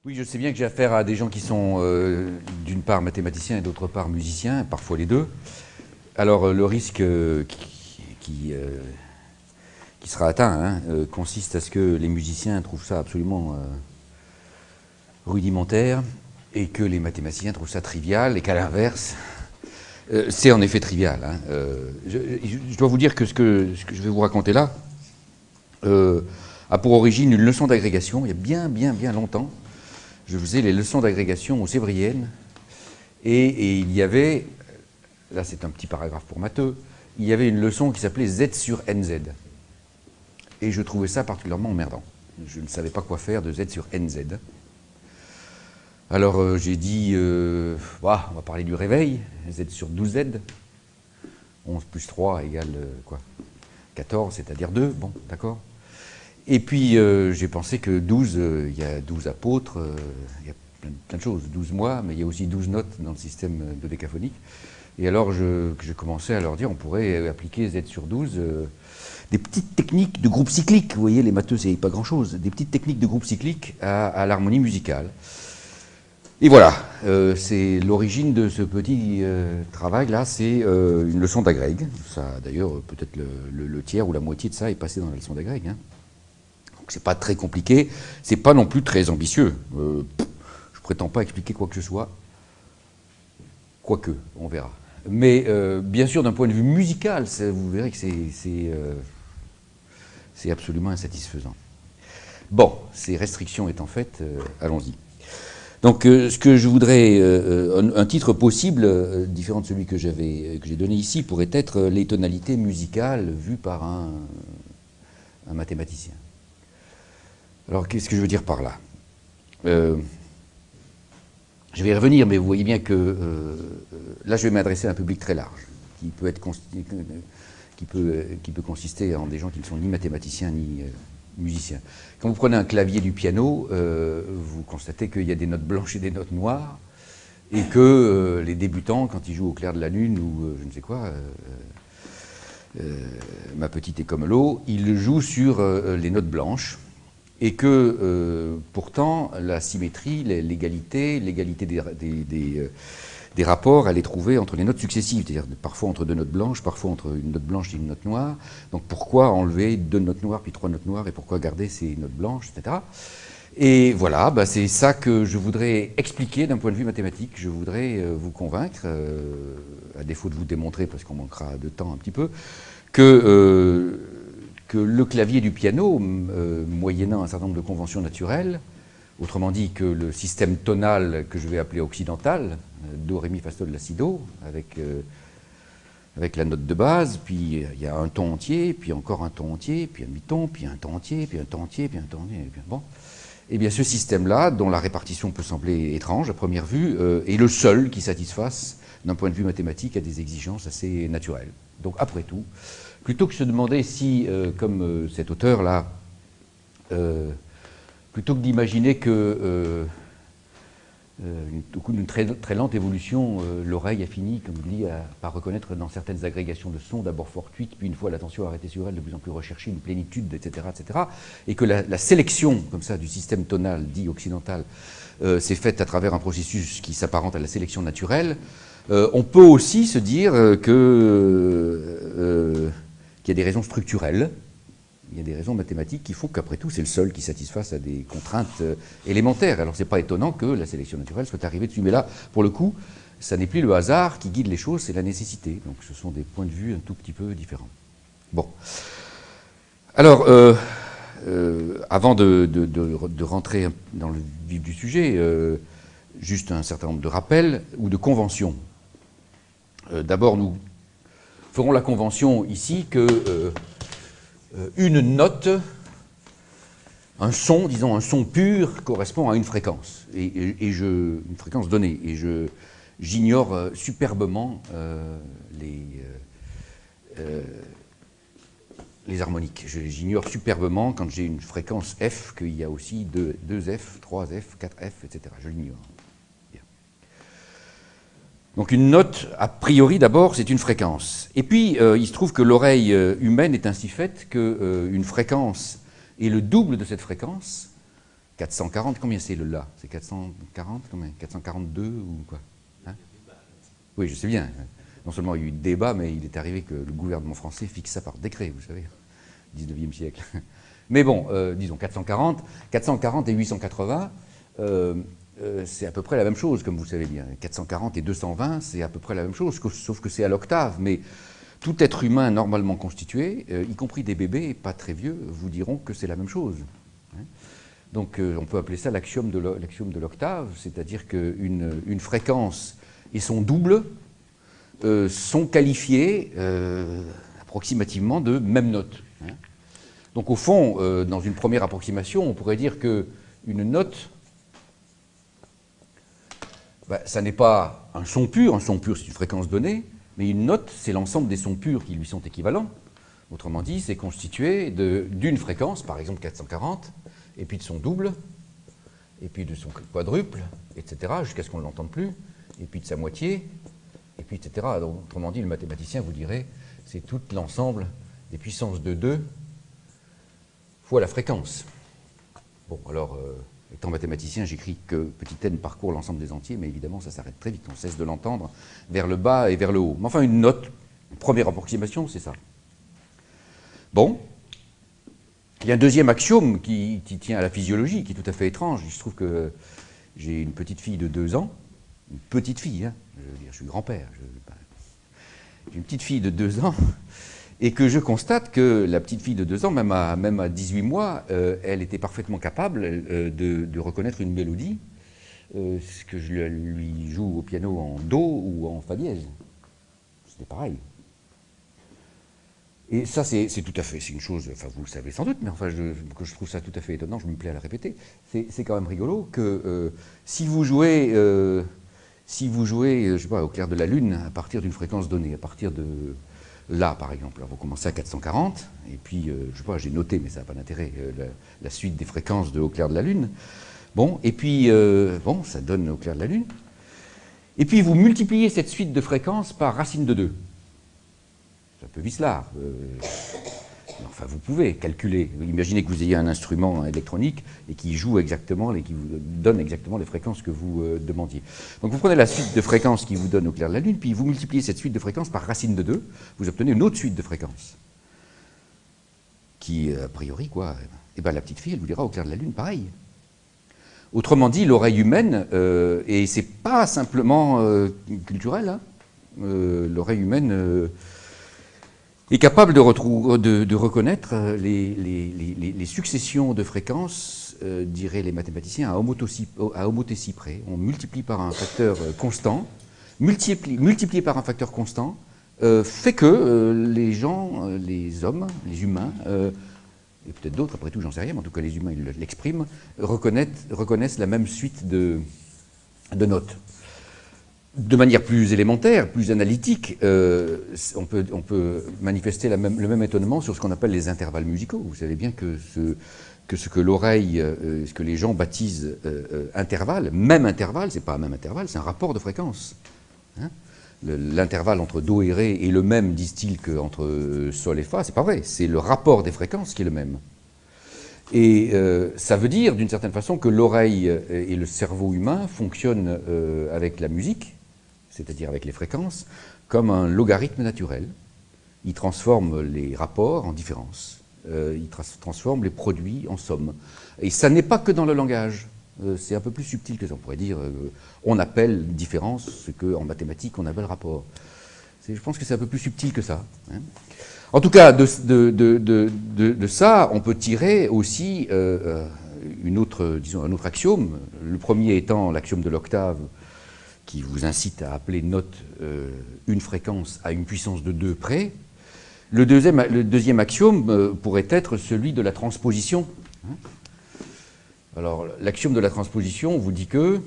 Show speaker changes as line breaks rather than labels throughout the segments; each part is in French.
Oui, je sais bien que j'ai affaire à des gens qui sont d'une part mathématiciens et d'autre part musiciens, parfois les deux. Alors le risque qui sera atteint consiste à ce que les musiciens trouvent ça absolument rudimentaire et que les mathématiciens trouvent ça trivial et qu'à l'inverse, c'est en effet trivial. Je dois vous dire que ce que je vais vous raconter là a pour origine une leçon d'agrégation il y a bien longtemps. Je faisais les leçons d'agrégation aux Sévriennes et il y avait, là c'est un petit paragraphe pour matheux, il y avait une leçon qui s'appelait Z sur NZ. Et je trouvais ça particulièrement emmerdant. Je ne savais pas quoi faire de Z sur NZ. Alors j'ai dit, on va parler du réveil, Z sur 12Z. 11 plus 3 égale quoi 14, c'est-à-dire 2, bon, d'accord. Et puis j'ai pensé que 12, il y a 12 apôtres, il y a plein de choses, 12 mois, mais il y a aussi 12 notes dans le système dodécaphonique. Et alors je commençais à leur dire, on pourrait appliquer Z sur 12, des petites techniques de groupe cyclique, vous voyez, les matheux, c'est pas grand-chose, des petites techniques de groupe cyclique à l'harmonie musicale. Et voilà, c'est l'origine de ce petit travail-là, c'est une leçon d'agrègue. Ça, d'ailleurs, peut-être le tiers ou la moitié de ça est passé dans la leçon d'agrègue. Donc c'est pas très compliqué, c'est pas non plus très ambitieux. Je prétends pas expliquer quoi que ce soit, quoique, on verra. Mais bien sûr, d'un point de vue musical, vous verrez que c'est absolument insatisfaisant. Bon, ces restrictions étant faites, allons-y. Donc, ce que je voudrais, un titre possible, différent de celui que j'ai donné ici, pourrait être les tonalités musicales vues par un mathématicien. Alors, qu'est-ce que je veux dire par là je vais y revenir, mais vous voyez bien que là, je vais m'adresser à un public très large, qui peut consister en des gens qui ne sont ni mathématiciens ni musiciens. Quand vous prenez un clavier du piano, vous constatez qu'il y a des notes blanches et des notes noires, et que les débutants, quand ils jouent au clair de la lune ou je ne sais quoi, ma petite est comme l'eau, ils jouent sur les notes blanches, et que pourtant la symétrie, l'égalité des rapports, elle est trouvée entre les notes successives, c'est-à-dire parfois entre deux notes blanches, parfois entre une note blanche et une note noire. Donc pourquoi enlever deux notes noires puis trois notes noires et pourquoi garder ces notes blanches, etc. Et voilà, c'est ça que je voudrais expliquer d'un point de vue mathématique. Je voudrais vous convaincre, à défaut de vous démontrer, parce qu'on manquera de temps un petit peu, que le clavier du piano, moyennant un certain nombre de conventions naturelles, autrement dit que le système tonal que je vais appeler occidental, do, ré, mi, fa, sol, la, si, do, avec la note de base, puis il y a un ton entier, puis encore un ton entier, puis un demi-ton, puis un ton entier, puis un ton entier, puis un ton entier, puis bon. Eh bien ce système-là, dont la répartition peut sembler étrange à première vue, est le seul qui satisfasse, d'un point de vue mathématique, à des exigences assez naturelles. Donc après tout, plutôt que de se demander si, comme cet auteur-là, plutôt que d'imaginer que, au cours d'une très lente évolution, l'oreille a fini, comme il dit, par reconnaître dans certaines agrégations de sons, d'abord fortuites, puis une fois l'attention arrêtée sur elle, de plus en plus recherchée, une plénitude, etc., et que la sélection, comme ça, du système tonal dit occidental, s'est faite à travers un processus qui s'apparente à la sélection naturelle. On peut aussi se dire qu'il y a des raisons structurelles, il y a des raisons mathématiques qui font qu'après tout, c'est le seul qui satisfasse à des contraintes élémentaires. Alors, c'est pas étonnant que la sélection naturelle soit arrivée dessus. Mais là, pour le coup, ça n'est plus le hasard qui guide les choses, c'est la nécessité. Donc, ce sont des points de vue un tout petit peu différents. Bon. Alors, avant de rentrer dans le vif du sujet, juste un certain nombre de rappels ou de conventions. D'abord, nous ferons la convention ici que une note, un son, disons un son pur, correspond à une fréquence, une fréquence donnée. Et j'ignore superbement les harmoniques. J'ignore superbement, quand j'ai une fréquence F, qu'il y a aussi 2F, 3F, 4F, etc. Je l'ignore. Donc une note, a priori d'abord, c'est une fréquence. Et puis, il se trouve que l'oreille humaine est ainsi faite qu'une fréquence est le double de cette fréquence, 440, combien c'est le La? C'est 440, combien? 442 ou quoi? Hein? Oui, je sais bien. Non seulement il y a eu débat, mais il est arrivé que le gouvernement français fixe ça par décret, vous savez, 19e siècle. Mais bon, disons 440 et 880, c'est à peu près la même chose, comme vous savez bien. 440 et 220, c'est à peu près la même chose, sauf que c'est à l'octave. Mais tout être humain normalement constitué, y compris des bébés pas très vieux, vous diront que c'est la même chose. Donc on peut appeler ça l'axiome de l'octave, c'est-à-dire qu'une fréquence et son double sont qualifiés approximativement de même note. Donc au fond, dans une première approximation, on pourrait dire qu'une note, ça n'est pas un son pur c'est une fréquence donnée, mais une note, c'est l'ensemble des sons purs qui lui sont équivalents. Autrement dit, c'est constitué d'une fréquence, par exemple 440, et puis de son double, et puis de son quadruple, etc., jusqu'à ce qu'on ne l'entende plus, et puis de sa moitié, et puis etc. Donc, autrement dit, le mathématicien vous dirait, c'est tout l'ensemble des puissances de 2 fois la fréquence. Bon, alors, étant mathématicien, j'écris que petit n parcourt l'ensemble des entiers, mais évidemment, ça s'arrête très vite, on cesse de l'entendre vers le bas et vers le haut. Mais enfin, une note, une première approximation, c'est ça. Bon. Il y a un deuxième axiome qui tient à la physiologie, qui est tout à fait étrange. Il se trouve que j'ai une petite fille de 2 ans, une petite fille, hein, je suis grand-père, j'ai une petite fille de 2 ans, et que je constate que la petite fille de 2 ans, même à 18 mois, elle était parfaitement capable de reconnaître une mélodie, ce que je lui joue au piano en Do ou en Fa dièse. C'était pareil. Et ça, c'est tout à fait, c'est une chose, enfin vous le savez sans doute, mais enfin que je trouve ça tout à fait étonnant, je me plais à la répéter. C'est quand même rigolo que si vous jouez, je sais pas, au clair de la lune, à partir d'une fréquence donnée, à partir de là par exemple, alors vous commencez à 440, et puis je sais pas, j'ai noté, mais ça n'a pas d'intérêt, la suite des fréquences de au clair de la lune. Bon, et puis bon, ça donne au clair de la lune. Et puis vous multipliez cette suite de fréquences par racine de 2. C'est un peu vicelard. Enfin, vous pouvez calculer. Imaginez que vous ayez un instrument électronique et qui joue exactement, qui vous donne exactement les fréquences que vous demandiez. Donc vous prenez la suite de fréquences qui vous donne au clair de la Lune, puis vous multipliez cette suite de fréquences par racine de 2, vous obtenez une autre suite de fréquences. Qui, a priori, quoi, eh ben, la petite fille, elle vous dira au clair de la Lune, pareil. Autrement dit, l'oreille humaine, et c'est pas simplement culturel, hein, l'oreille humaine est capable de reconnaître les successions de fréquences, diraient les mathématiciens, à homothétie près. On multiplie par un facteur constant, multiplié par un facteur constant, fait que les gens, les hommes, les humains, et peut-être d'autres, après tout, j'en sais rien, mais en tout cas les humains, ils l'expriment, reconnaissent la même suite de notes. De manière plus élémentaire, plus analytique, on peut manifester le même étonnement sur ce qu'on appelle les intervalles musicaux. Vous savez bien que ce que l'oreille, ce que les gens baptisent intervalle, même intervalle, c'est pas un même intervalle, c'est un rapport de fréquence. Hein, l'intervalle entre Do et Ré est le même, disent-ils, qu'entre Sol et Fa. C'est pas vrai, c'est le rapport des fréquences qui est le même. Et ça veut dire, d'une certaine façon, que l'oreille et le cerveau humain fonctionnent avec la musique, c'est-à-dire avec les fréquences, comme un logarithme naturel. Il transforme les rapports en différences. Il transforme les produits en sommes. Et ça n'est pas que dans le langage. C'est un peu plus subtil que ça. On pourrait dire, on appelle différence ce qu'en mathématiques on appelle rapport. Je pense que c'est un peu plus subtil que ça. Hein. En tout cas, de ça, on peut tirer aussi un autre axiome. Le premier étant l'axiome de l'octave, qui vous incite à appeler note une fréquence à une puissance de 2 près. Le deuxième axiome pourrait être celui de la transposition. Alors, l'axiome de la transposition vous dit que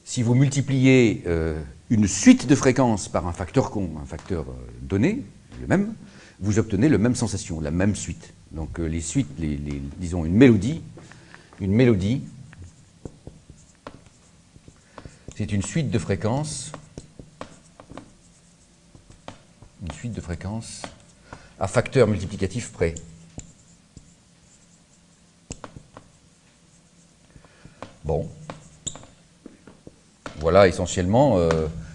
si vous multipliez une suite de fréquences par un facteur donné, le même, vous obtenez la même sensation, la même suite. Donc les suites, disons une mélodie, c'est une suite de fréquences à facteur multiplicatif près. Bon. Voilà essentiellement.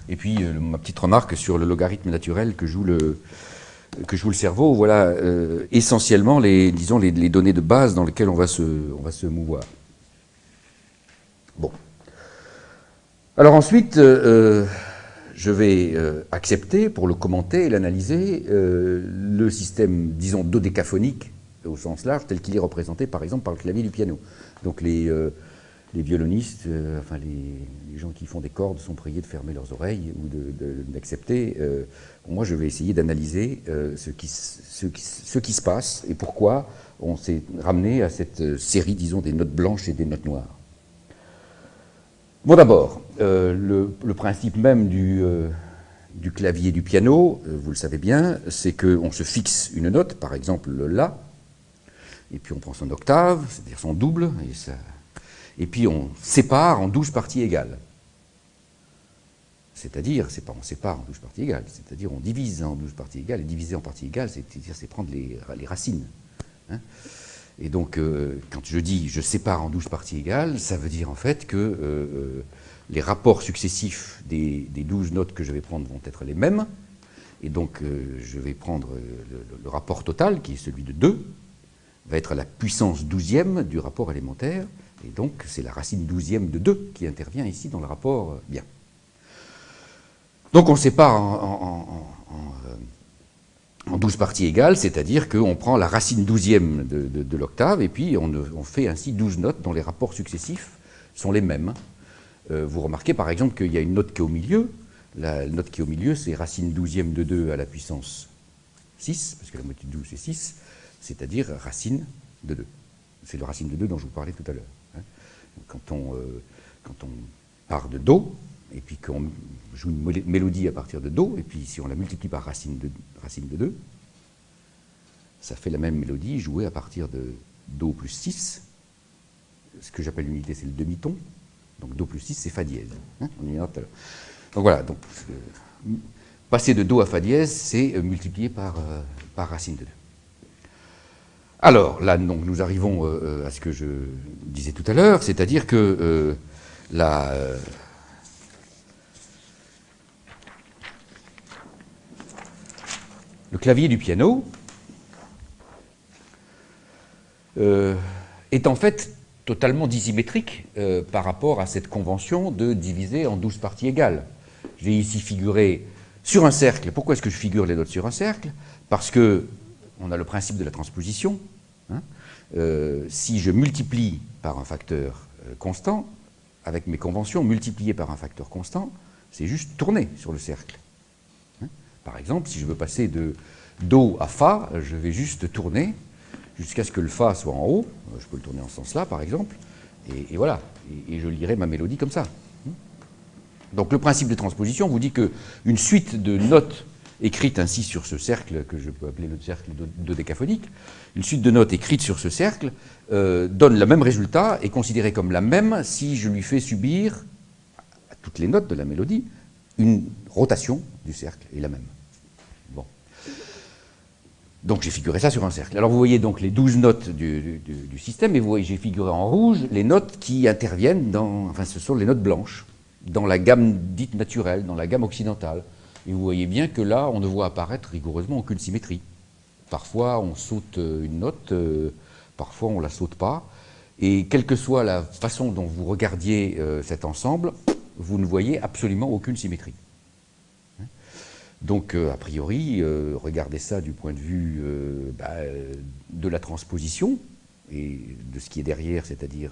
Et puis ma petite remarque sur le logarithme naturel que joue le cerveau. Voilà essentiellement disons, les données de base dans lesquelles on va se mouvoir. Bon. Alors ensuite, je vais accepter, pour le commenter et l'analyser, le système, disons, dodécaphonique, au sens large, tel qu'il est représenté, par exemple, par le clavier du piano. Donc les violonistes, enfin les gens qui font des cordes sont priés de fermer leurs oreilles ou d'accepter. Moi, je vais essayer d'analyser ce qui se passe et pourquoi on s'est ramené à cette série, disons, des notes blanches et des notes noires. Bon, d'abord, le principe même du clavier du piano, vous le savez bien, c'est qu'on se fixe une note, par exemple le La, et puis on prend son octave, c'est-à-dire son double, et puis on sépare en 12 parties égales. C'est-à-dire, on sépare en 12 parties égales, c'est-à-dire on divise en 12 parties égales, et diviser en parties égales, c'est prendre les racines. Hein. Et donc, quand je dis je sépare en 12 parties égales, ça veut dire en fait que les rapports successifs des 12 notes que je vais prendre vont être les mêmes. Et donc, je vais prendre le rapport total, qui est celui de 2, va être la puissance 12e du rapport élémentaire. Et donc, c'est la racine 12e de 2 qui intervient ici dans le rapport bien. Donc, on sépare en 12 parties égales, c'est-à-dire qu'on prend la racine 12e de l'octave, et puis on fait ainsi 12 notes dont les rapports successifs sont les mêmes. Vous remarquez par exemple qu'il y a une note qui est au milieu. La note qui est au milieu, c'est racine 12e de 2 à la puissance 6, parce que la moitié de 12 c'est 6, c'est-à-dire racine de 2. C'est le racine de 2 dont je vous parlais tout à l'heure. Hein. Quand on part de Do, et puis qu'on joue une mélodie à partir de Do, et puis si on la multiplie par racine de 2, ça fait la même mélodie jouée à partir de Do plus 6. Ce que j'appelle l'unité, c'est le demi-ton. Donc Do plus 6, c'est Fa dièse. Hein, on y viendra tout à l'heure. Donc voilà, donc, passer de Do à Fa dièse, c'est multiplié par racine de 2. Alors, là, donc, nous arrivons à ce que je disais tout à l'heure, c'est-à-dire que le clavier du piano est en fait totalement dissymétrique par rapport à cette convention de diviser en 12 parties égales. J'ai ici figuré sur un cercle. Pourquoi est-ce que je figure les notes sur un cercle? Parce que on a le principe de la transposition. Hein. Si je multiplie par un facteur constant, avec mes conventions, multiplier par un facteur constant, c'est juste tourner sur le cercle. Hein. Par exemple, si je veux passer de Do à Fa, je vais juste tourner jusqu'à ce que le Fa soit en haut. Je peux le tourner en ce sens-là, par exemple. Et voilà. Et je lirai ma mélodie comme ça. Donc le principe de transposition vous dit qu'une suite de notes écrites ainsi sur ce cercle, que je peux appeler le cercle dodécaphonique, une suite de notes écrites sur ce cercle donne le même résultat, est considérée comme la même si je lui fais subir à toutes les notes de la mélodie une rotation du cercle est la même. Bon. Donc j'ai figuré ça sur un cercle. Alors vous voyez donc les 12 notes du système, et vous voyez j'ai figuré en rouge les notes qui interviennent enfin ce sont les notes blanches, dans la gamme dite naturelle, dans la gamme occidentale. Et vous voyez bien que là, on ne voit apparaître rigoureusement aucune symétrie. Parfois, on saute une note, parfois, on ne la saute pas. Et quelle que soit la façon dont vous regardiez cet ensemble, vous ne voyez absolument aucune symétrie. Donc, a priori, regardez ça du point de vue de la transposition et de ce qui est derrière, c'est-à-dire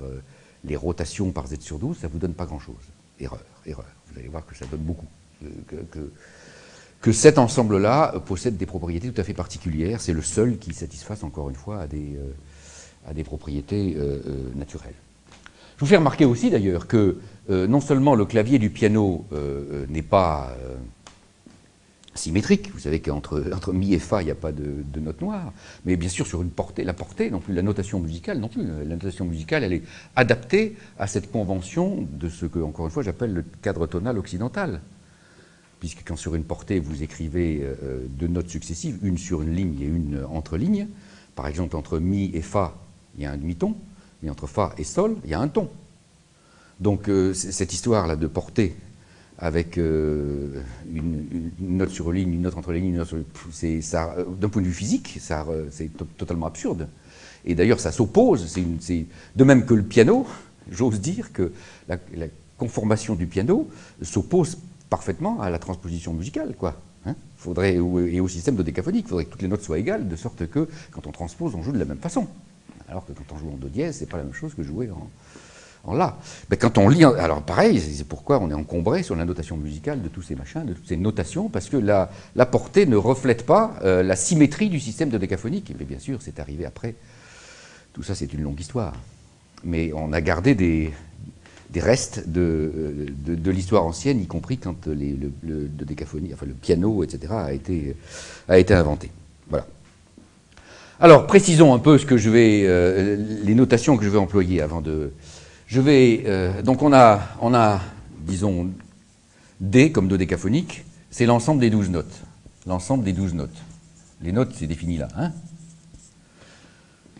les rotations par z sur 12, ça ne vous donne pas grand-chose. Erreur. Vous allez voir que ça donne beaucoup. Que cet ensemble-là possède des propriétés tout à fait particulières. C'est le seul qui satisfasse, encore une fois, à des propriétés naturelles. Je vous fais remarquer aussi, d'ailleurs, que non seulement le clavier du piano n'est pas symétrique, vous savez qu'entre Mi et Fa, il n'y a pas de note noire, mais bien sûr, sur la portée non plus, la notation musicale non plus. La notation musicale, elle est adaptée à cette convention de ce que, encore une fois, j'appelle le cadre tonal occidental. Puisque quand sur une portée, vous écrivez deux notes successives, une sur une ligne et une entre lignes, par exemple, entre Mi et Fa, il y a un demi-ton, mais entre Fa et Sol, il y a un ton. Donc cette histoire-là de porter avec une note sur ligne, une note entre les lignes, une note sur d'un point de vue physique, c'est totalement absurde. Et d'ailleurs, ça s'oppose, de même que le piano, j'ose dire que la conformation du piano s'oppose parfaitement à la transposition musicale, quoi. Hein, et au système dodécaphonique. Il faudrait que toutes les notes soient égales, de sorte que quand on transpose, on joue de la même façon. Alors que quand on joue en do dièse, c'est pas la même chose que jouer en la. Mais quand on lit, alors pareil, c'est pourquoi on est encombré sur la notation musicale de tous ces machins, de toutes ces notations, parce que la portée ne reflète pas la symétrie du système dodécaphonique. Mais bien sûr, c'est arrivé après. Tout ça, c'est une longue histoire. Mais on a gardé des restes de l'histoire ancienne, y compris quand le dodécaphonie, enfin le piano, etc., a été inventé. Voilà. Alors, précisons un peu ce que les notations que je vais employer avant de. Donc, on a, disons, D comme dodécaphonique, c'est l'ensemble des 12 notes. L'ensemble des 12 notes. Les notes, c'est défini là, hein.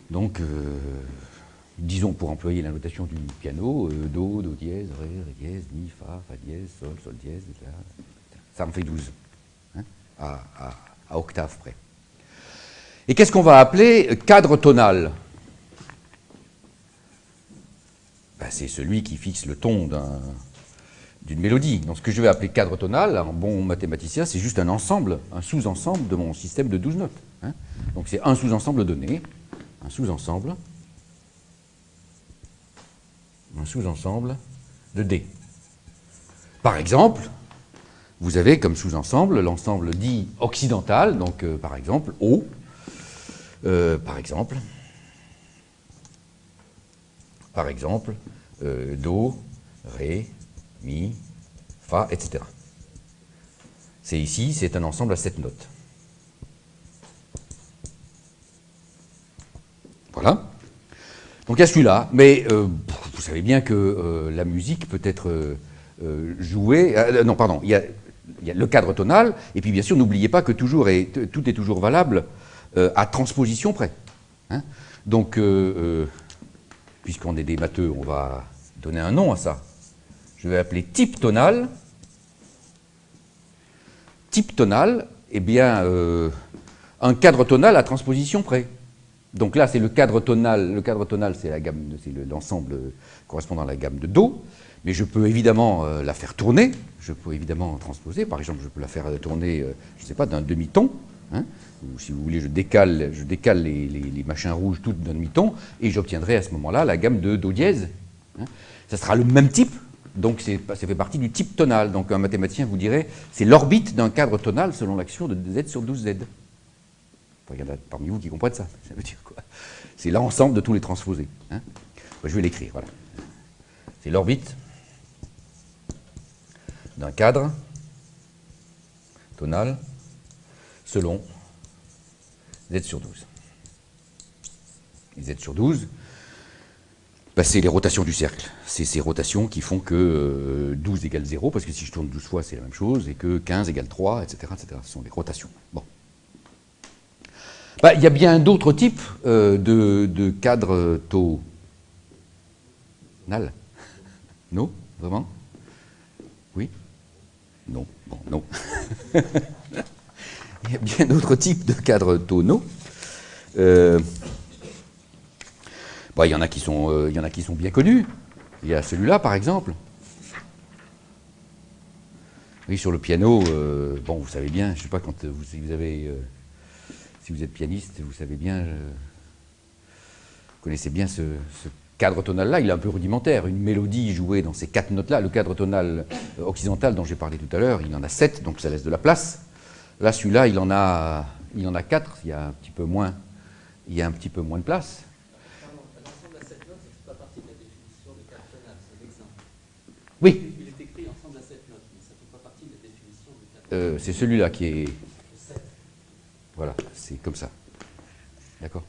Donc, disons pour employer la notation du piano, Do, Do dièse, Ré, Ré dièse, Mi, Fa, Fa dièse, Sol, Sol dièse, etc. Ça en fait 12, hein, à octave près. Et qu'est-ce qu'on va appeler cadre tonal? Ben, c'est celui qui fixe le ton d'une mélodie. Donc ce que je vais appeler cadre tonal, en bon mathématicien, c'est juste un ensemble, un sous-ensemble de mon système de 12 notes. Hein. Donc c'est un sous-ensemble donné, un sous-ensemble de D. Par exemple, vous avez comme sous-ensemble l'ensemble dit occidental, donc par exemple O, par exemple Do, Ré, Mi, Fa, etc. C'est ici, c'est un ensemble à 7 notes. Voilà. Donc il y a celui-là, mais vous savez bien que la musique peut être jouée. Non, pardon, il y a le cadre tonal, et puis bien sûr, n'oubliez pas que tout est toujours valable à transposition près. Hein. Donc, puisqu'on est des matheux, on va donner un nom à ça. Je vais appeler type tonal. Type tonal, eh bien, un cadre tonal à transposition près. Donc là, c'est le cadre tonal. Le cadre tonal, c'est l'ensemble correspondant à la gamme de Do. Mais je peux évidemment la faire tourner. Je peux évidemment transposer. Par exemple, je peux la faire tourner, je ne sais pas, d'un demi-ton. Hein, ou si vous voulez, je décale les machins rouges toutes d'un demi-ton. Et j'obtiendrai à ce moment-là la gamme de Do dièse. Hein. Ça sera le même type. Donc ça fait partie du type tonal. Donc un mathématicien vous dirait, c'est l'orbite d'un cadre tonal selon l'action de Z sur 12Z. Il y en a parmi vous qui comprennent ça. Ça veut dire quoi? C'est l'ensemble de tous les transposés. Hein. Je vais l'écrire, voilà. C'est l'orbite d'un cadre tonal selon Z sur 12. Et Z sur 12, ben, c'est les rotations du cercle. C'est ces rotations qui font que 12 égale 0, parce que si je tourne 12 fois, c'est la même chose, et que 15 égale 3, etc., etc. Ce sont les rotations. Bon. Ben, il y a bien d'autres types de cadres tonal. Non? Vraiment? Oui? Non. Bon, non. Il y a bien d'autres types de cadres tonaux. Bon, il y en a qui sont bien connus. Il y a celui-là, par exemple. Oui, sur le piano, bon, vous savez bien, je ne sais pas, si vous êtes pianiste, vous savez bien, vous connaissez bien ce cadre tonal-là, il est un peu rudimentaire. Une mélodie jouée dans ces 4 notes-là, le cadre tonal occidental dont j'ai parlé tout à l'heure, il en a 7, donc ça laisse de la place. Là, celui-là, il en a 4, il y a un petit peu moins de place.
L'ensemble à 7 notes, ça ne fait pas partie de la définition de cadre tonal, c'est l'exemple.
Oui.
Il est écrit ensemble à 7 notes, mais ça ne fait pas partie de la définition du cadre tonal.
C'est celui-là qui est...
7.
Voilà, c'est comme ça. D'accord.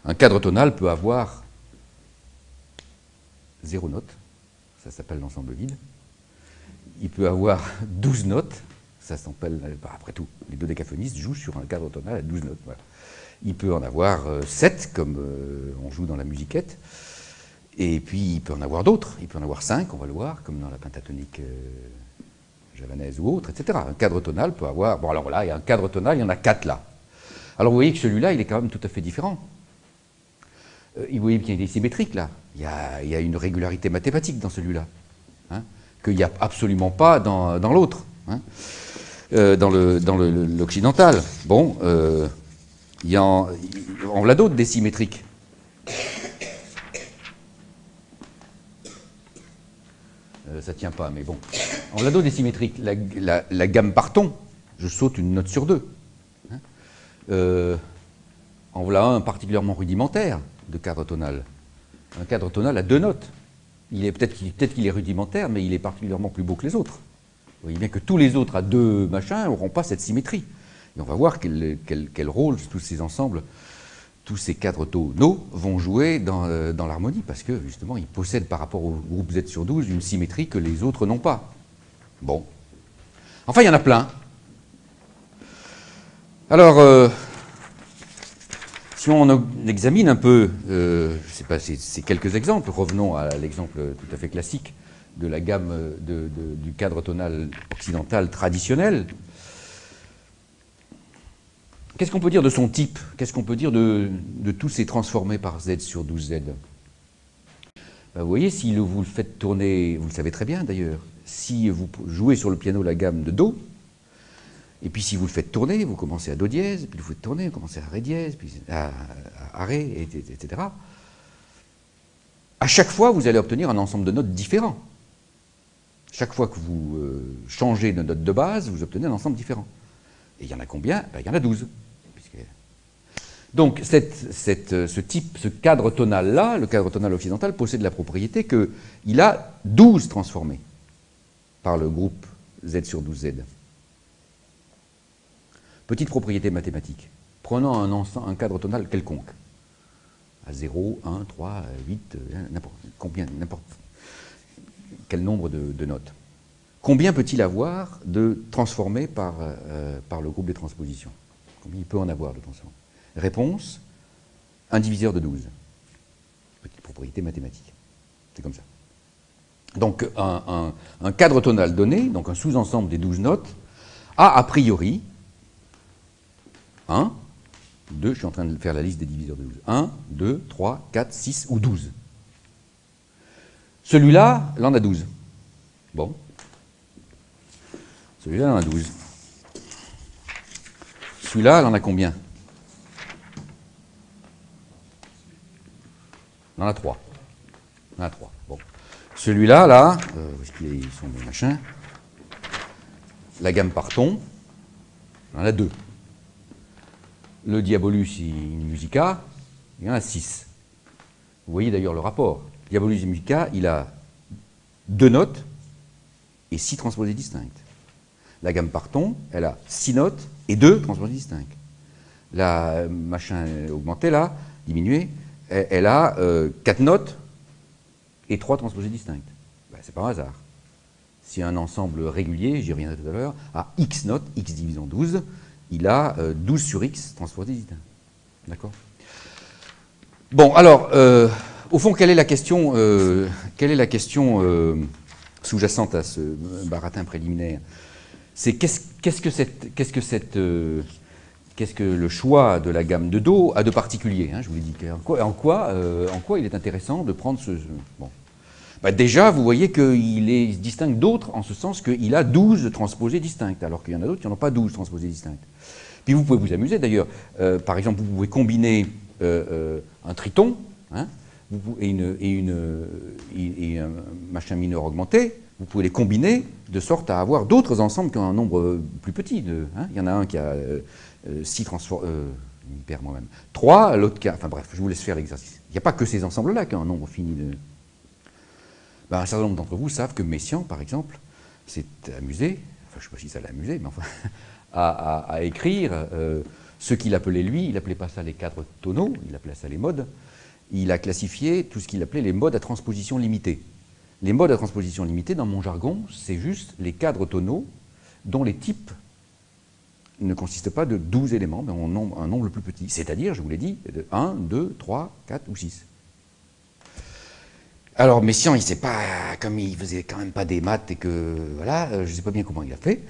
Un cadre tonal peut avoir 0 notes, ça s'appelle l'ensemble vide. Il peut avoir 12 notes, ça s'appelle, après tout, les dodécaphonistes jouent sur un cadre tonal à 12 notes. Voilà. Il peut en avoir 7, comme on joue dans la musiquette. Et puis, il peut en avoir d'autres. Il peut en avoir 5, on va le voir, comme dans la pentatonique javanaise ou autre, etc. Un cadre tonal peut avoir... Bon, alors là, il y a un cadre tonal, il y en a 4 là. Alors, vous voyez que celui-là, il est quand même tout à fait différent. Vous voyez qu'il est symétrique, là. Il y a une régularité mathématique dans celui-là, hein, qu'il n'y a absolument pas dans l'autre, hein, dans l'occidental. Bon, on voilà d'autres des symétriques. Ça ne tient pas, mais bon. En voilà d'autres des symétriques. La gamme par ton, je saute une note sur 2. Hein. En voilà un particulièrement rudimentaire de cadre tonal. Un cadre tonal à 2 notes. Peut-être qu'il est rudimentaire, mais il est particulièrement plus beau que les autres. Vous voyez bien que tous les autres à 2 machins n'auront pas cette symétrie. Et on va voir quel rôle tous ces ensembles, tous ces cadres tonaux vont jouer dans l'harmonie, parce que justement, ils possèdent par rapport au groupe Z sur 12 une symétrie que les autres n'ont pas. Bon. Enfin, il y en a plein. Alors... si on examine un peu, je sais pas, ces quelques exemples, revenons à l'exemple tout à fait classique de la gamme du cadre tonal occidental traditionnel. Qu'est-ce qu'on peut dire de son type? Qu'est-ce qu'on peut dire de tous ces transformés par Z sur 12Z? Ben, vous voyez, si vous le faites tourner, vous le savez très bien d'ailleurs, si vous jouez sur le piano la gamme de Do, et puis si vous le faites tourner, vous commencez à Do dièse, puis vous le faites tourner, vous commencez à Ré dièse, puis à Ré, etc. À chaque fois, vous allez obtenir un ensemble de notes différents. Chaque fois que vous changez de note de base, vous obtenez un ensemble différent. Et il y en a combien? Ben, il y en a 12. Donc ce cadre tonal-là, le cadre tonal occidental, possède la propriété qu'il a 12 transformés par le groupe Z sur 12Z. Petite propriété mathématique. Prenons un cadre tonal quelconque, à 0, 1, 3, 8, n'importe quel nombre de notes. Combien peut-il avoir de transformés par le groupe des transpositions? Combien il peut en avoir de transformés? Réponse, un diviseur de 12. Petite propriété mathématique. C'est comme ça. Donc un cadre tonal donné, donc un sous-ensemble des 12 notes, a priori 1, 2, je suis en train de faire la liste des diviseurs de 12. 1, 2, 3, 4, 6 ou 12. Celui-là, là, on a 12. Bon. Celui-là, il en a 12. Celui-là, il en a combien? Il en a 3. Il en a 3. Bon. Celui-là, là, où est-ce qu'ils sont mes machins? La gamme par ton, il en a 2. Le Diabolus in Musica, il y en a 6. Vous voyez d'ailleurs le rapport. Diabolus in Musica, il a 2 notes et 6 transposées distinctes. La gamme par ton, elle a 6 notes et 2 transposées distinctes. La machin augmenté, là, diminué, elle a 4 notes et 3 transposées distinctes. Ben, c'est pas un hasard. Si un ensemble régulier, j'y reviendrai tout à l'heure, a x notes, x divisé en 12, il a 12 sur x transposées distinctes. D'accord? Bon, alors, au fond, quelle est la question sous-jacente à ce baratin préliminaire? C'est qu'est-ce que le choix de la gamme de Do a de particulier, hein, je vous l'ai dit. En quoi il est intéressant de prendre ce... Bon. Bah déjà, vous voyez qu'il se distingue d'autres en ce sens qu'il a 12 transposées distinctes, alors qu'il y en a d'autres qui n'en ont pas 12 transposées distinctes. Puis vous pouvez vous amuser d'ailleurs. Par exemple, vous pouvez combiner un triton, hein, et un machin mineur augmenté. Vous pouvez les combiner de sorte à avoir d'autres ensembles qui ont un nombre plus petit. Hein. Il y en a un qui a 6 transformations, il me perds moi-même, 3, l'autre qui a... Enfin bref, je vous laisse faire l'exercice. Il n'y a pas que ces ensembles-là qui ont un nombre fini de... Ben, un certain nombre d'entre vous savent que Messiaen, par exemple, s'est amusé, enfin je ne sais pas si ça l'a amusé, mais enfin, à écrire ce qu'il appelait lui, il n'appelait pas ça les cadres tonaux, il appelait ça les modes. Il a classifié tout ce qu'il appelait les modes à transposition limitée. Les modes à transposition limitée, dans mon jargon, c'est juste les cadres tonaux dont les types ne consistent pas de 12 éléments, mais en un nombre le plus petit. C'est-à-dire, je vous l'ai dit, de 1, 2, 3, 4 ou 6. Alors Messiaen, il sait pas, comme il faisait quand même pas des maths et que voilà, je sais pas bien comment il a fait,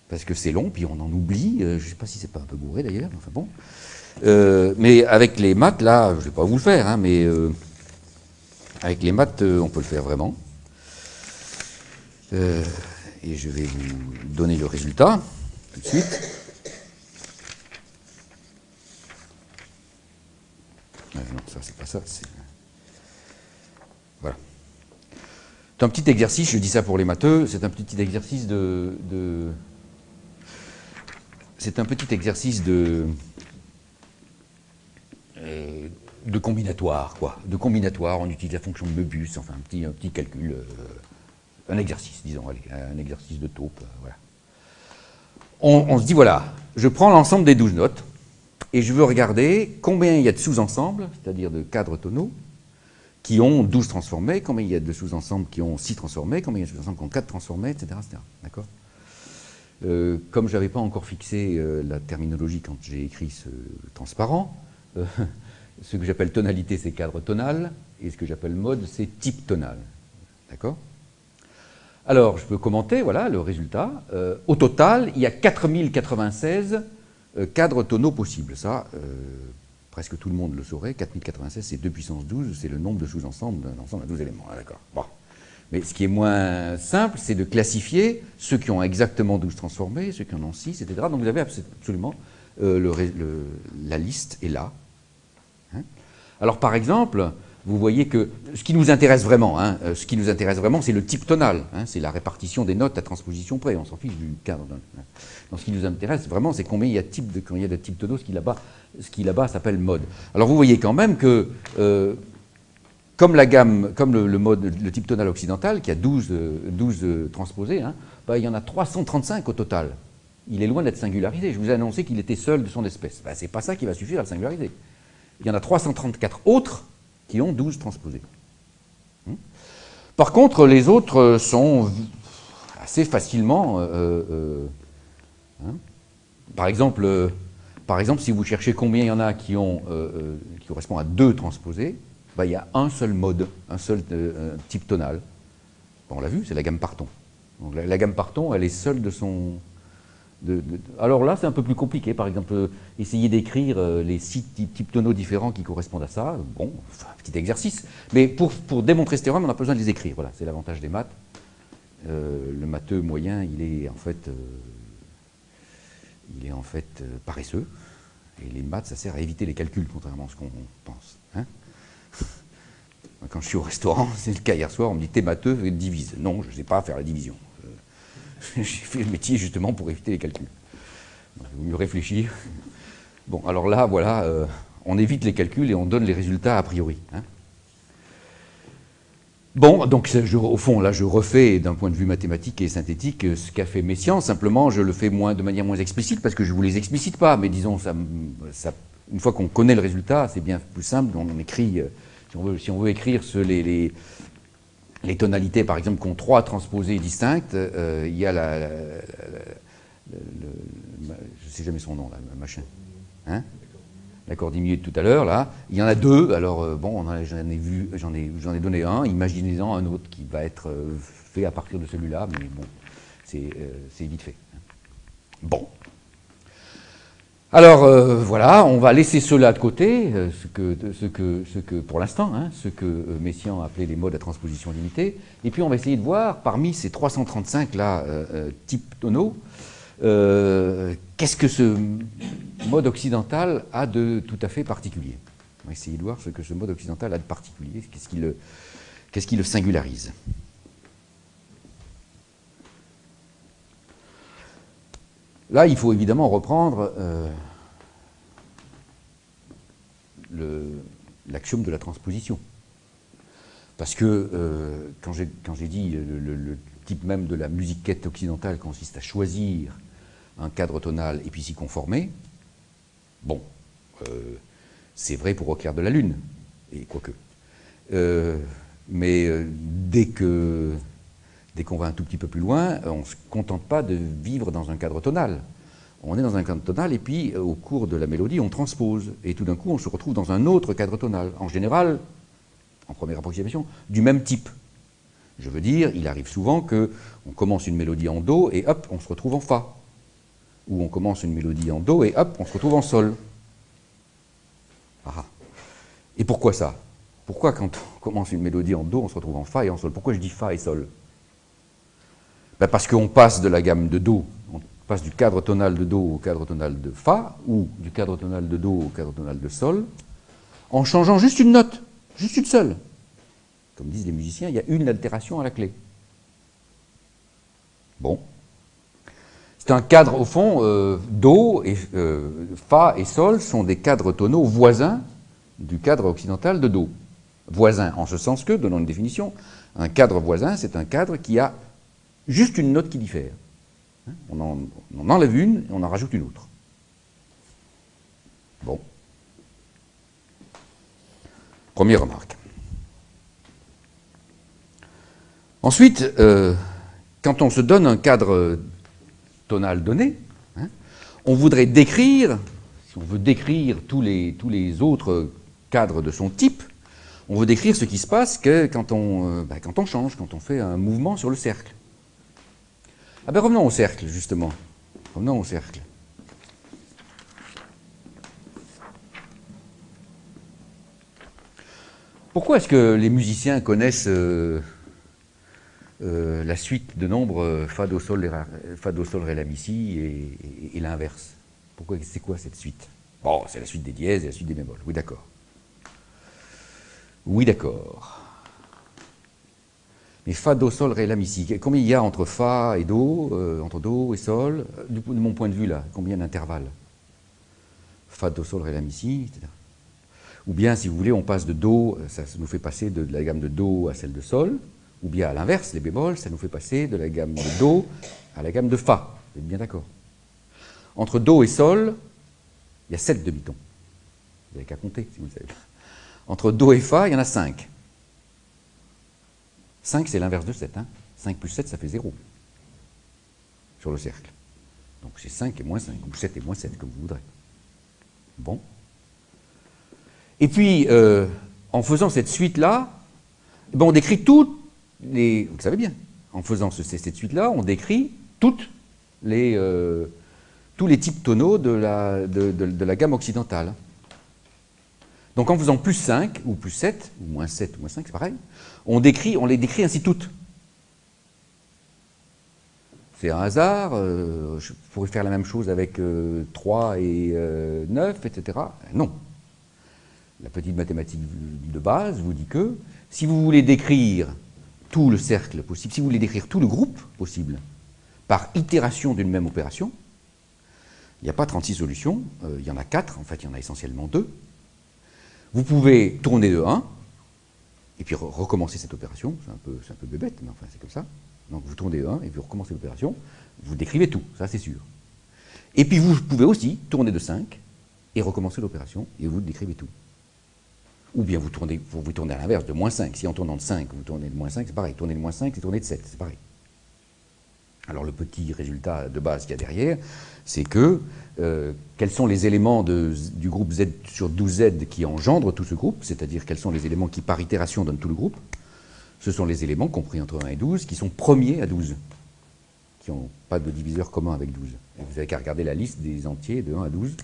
parce que c'est long, puis on en oublie. Je sais pas si c'est pas un peu bourré d'ailleurs, enfin bon. Mais avec les maths, là, je vais pas vous le faire, hein, mais avec les maths, on peut le faire vraiment. Et je vais vous donner le résultat tout de suite. Non, ça c'est pas ça. Voilà. C'est un petit exercice, je dis ça pour les matheux, c'est un petit exercice c'est un petit exercice de combinatoire, quoi. De combinatoire, on utilise la fonction de Möbius, enfin un petit calcul, un exercice, disons, allez, un exercice de taupe, voilà. On se dit, voilà, je prends l'ensemble des 12 notes, et je veux regarder combien il y a de sous-ensembles, c'est-à-dire de cadres tonaux, qui ont 12 transformés, combien il y a de sous-ensembles qui ont 6 transformés, combien il y a de sous-ensembles qui ont 4 transformés, etc. D'accord ? Comme je n'avais pas encore fixé la terminologie quand j'ai écrit ce transparent, ce que j'appelle tonalité, c'est cadre tonal, et ce que j'appelle mode, c'est type tonal. D'accord ? Alors, je peux commenter, voilà, le résultat. Au total, il y a 4096 cadres tonaux possibles. Ça, presque tout le monde le saurait. 4096, c'est 2 puissance 12, c'est le nombre de sous-ensembles d'un ensemble à 12 éléments. Ah, d'accord. Bon. Mais ce qui est moins simple, c'est de classifier ceux qui ont exactement 12 transformés, ceux qui en ont 6, etc. Donc vous avez absolument la liste est là. Hein. Alors par exemple, vous voyez que ce qui nous intéresse vraiment, hein, c'est le type tonal. Hein, c'est la répartition des notes à transposition près. On s'en fiche du cadre. Donc ce qui nous intéresse vraiment, c'est combien il y a de types tonaux, ce qui là-bas s'appelle mode. Alors vous voyez quand même que comme la gamme, comme le type tonal occidental, qui a 12 transposés, hein, bah, il y en a 335 au total. Il est loin d'être singularisé. Je vous ai annoncé qu'il était seul de son espèce. Bah, c'est pas ça qui va suffire à le singulariser. Il y en a 334 autres qui ont 12 transposés. Par contre, les autres sont assez facilement... hein. Par exemple, si vous cherchez combien il y en a qui correspondent à 2 transposés, bah, il y a un seul mode, un seul type tonal. Bon, on l'a vu, c'est la gamme Parton. Donc, la gamme Parton, elle est seule de son... Alors là, c'est un peu plus compliqué. Par exemple, essayer d'écrire les 6 types tonaux différents qui correspondent à ça. Bon, enfin, un petit exercice. Mais pour démontrer ce théorème, on n'a pas besoin de les écrire. Voilà, c'est l'avantage des maths. Le matheux moyen, il est en fait paresseux. Et les maths, ça sert à éviter les calculs, contrairement à ce qu'on pense. Hein. Quand je suis au restaurant, c'est le cas hier soir, on me dit t'es matheux, divise. Non, je ne sais pas faire la division. J'ai fait le métier justement pour éviter les calculs. Il vaut mieux réfléchir. Bon, alors là, voilà, on évite les calculs et on donne les résultats a priori. Hein. Bon, donc au fond, là, je refais d'un point de vue mathématique et synthétique ce qu'a fait Messiaen. Simplement, je le fais de manière moins explicite parce que je ne vous les explicite pas. Mais disons, une fois qu'on connaît le résultat, c'est bien plus simple. On écrit, si on veut écrire les tonalités, par exemple, qui ont 3 transposées distinctes, il y a je ne sais jamais son nom, là, machin. Hein, l'accord diminué de tout à l'heure, là. Il y en a 2, alors bon, j'en ai donné un, imaginez-en un autre qui va être fait à partir de celui-là, mais bon, c'est vite fait. Bon. Alors voilà, on va laisser cela de côté, ce que pour l'instant, hein, ce que Messiaen appelait les modes à transposition limitée, et puis on va essayer de voir, parmi ces 335 là, types tonaux, qu'est-ce que ce mode occidental a de tout à fait particulier. On va essayer de voir ce que ce mode occidental a de particulier, qu'est-ce qui le singularise. Là, il faut évidemment reprendre l'axiome de la transposition. Parce que quand j'ai dit le type même de la musiquette occidentale consiste à choisir un cadre tonal et puis s'y conformer, bon, c'est vrai pour Au clair de la lune, et quoique. Mais dès qu'on va un tout petit peu plus loin, on ne se contente pas de vivre dans un cadre tonal. On est dans un cadre tonal et puis au cours de la mélodie, on transpose. Et tout d'un coup, on se retrouve dans un autre cadre tonal. En général, en première approximation, du même type. Je veux dire, il arrive souvent qu'on commence une mélodie en Do et hop, on se retrouve en Fa. Ou on commence une mélodie en Do et hop, on se retrouve en Sol. Ah. Et pourquoi ça? Pourquoi quand on commence une mélodie en Do, on se retrouve en Fa et en Sol? Pourquoi je dis Fa et Sol? Ben parce qu'on passe de la gamme de Do, on passe du cadre tonal de Do au cadre tonal de Fa, ou du cadre tonal de Do au cadre tonal de Sol, en changeant juste une note, juste une seule. Comme disent les musiciens, il y a une altération à la clé. Bon. C'est un cadre, au fond, Do, et Fa et Sol sont des cadres tonaux voisins du cadre occidental de Do. Voisins, en ce sens que, donnons une définition, un cadre voisin, c'est un cadre qui a juste une note qui diffère. On en enlève une et on en rajoute une autre. Bon. Première remarque. Ensuite, quand on se donne un cadre tonal donné, on voudrait décrire, si on veut décrire tous les autres cadres de son type, on veut décrire ce qui se passe quand on change, quand on fait un mouvement sur le cercle. Ah ben revenons au cercle, justement. Revenons au cercle. Pourquoi est-ce que les musiciens connaissent la suite de nombres Fa, Do, Sol, Ré, La, Mi, Si et l'inverse? Pourquoi? C'est quoi cette suite? Bon, c'est la suite des dièses et la suite des bémols. Oui, d'accord. Oui, d'accord. Mais Fa, Do, Sol, Ré, La, Mi, Si. Combien il y a entre Fa et Do, entre Do et Sol? De mon point de vue, là, combien d'intervalles? Fa, Do, Sol, Ré, La, Mi, Si, etc. Ou bien, si vous voulez, on passe de Do, ça nous fait passer de la gamme de Do à celle de Sol, ou bien à l'inverse, les bémols, ça nous fait passer de la gamme de Do à la gamme de Fa. Vous êtes bien d'accord? Entre Do et Sol, il y a 7 demi-tons. Vous n'avez qu'à compter, si vous le savez. Entre Do et Fa, il y en a 5. 5, c'est l'inverse de 7. 5 plus 7, ça fait 0 sur le cercle. Donc c'est 5 et moins 5, ou 7 et moins 7, comme vous voudrez. Bon. Et puis, en faisant cette suite-là, on décrit toutes les... Vous le savez bien, en faisant cette suite-là, on décrit tous les types tonaux de la gamme occidentale. Donc en faisant plus 5, ou plus 7, ou moins 7, ou moins 5, c'est pareil, on les décrit ainsi toutes. C'est un hasard, je pourrais faire la même chose avec 3 et 9, etc. Non. La petite mathématique de base vous dit que si vous voulez décrire tout le cercle possible, si vous voulez décrire tout le groupe possible par itération d'une même opération, il n'y a pas 36 solutions, il y en a 4, en fait il y en a essentiellement 2. Vous pouvez tourner de 1, et puis recommencer cette opération, c'est un peu bébête, mais enfin c'est comme ça. Donc vous tournez de 1, et puis vous recommencez l'opération, vous décrivez tout, ça c'est sûr. Et puis vous pouvez aussi tourner de 5, et recommencer l'opération, et vous décrivez tout. Ou bien vous tournez à l'inverse, de moins 5. Si en tournant de 5, vous tournez de moins 5, c'est pareil. Tourner de moins 5, c'est tourner de 7, c'est pareil. Alors le petit résultat de base qu'il y a derrière, c'est que quels sont les éléments du groupe Z sur 12Z qui engendrent tout ce groupe, c'est-à-dire quels sont les éléments qui par itération donnent tout le groupe. Ce sont les éléments compris entre 1 et 12 qui sont premiers à 12, qui n'ont pas de diviseur commun avec 12. Et vous n'avez qu'à regarder la liste des entiers de 1 à 12.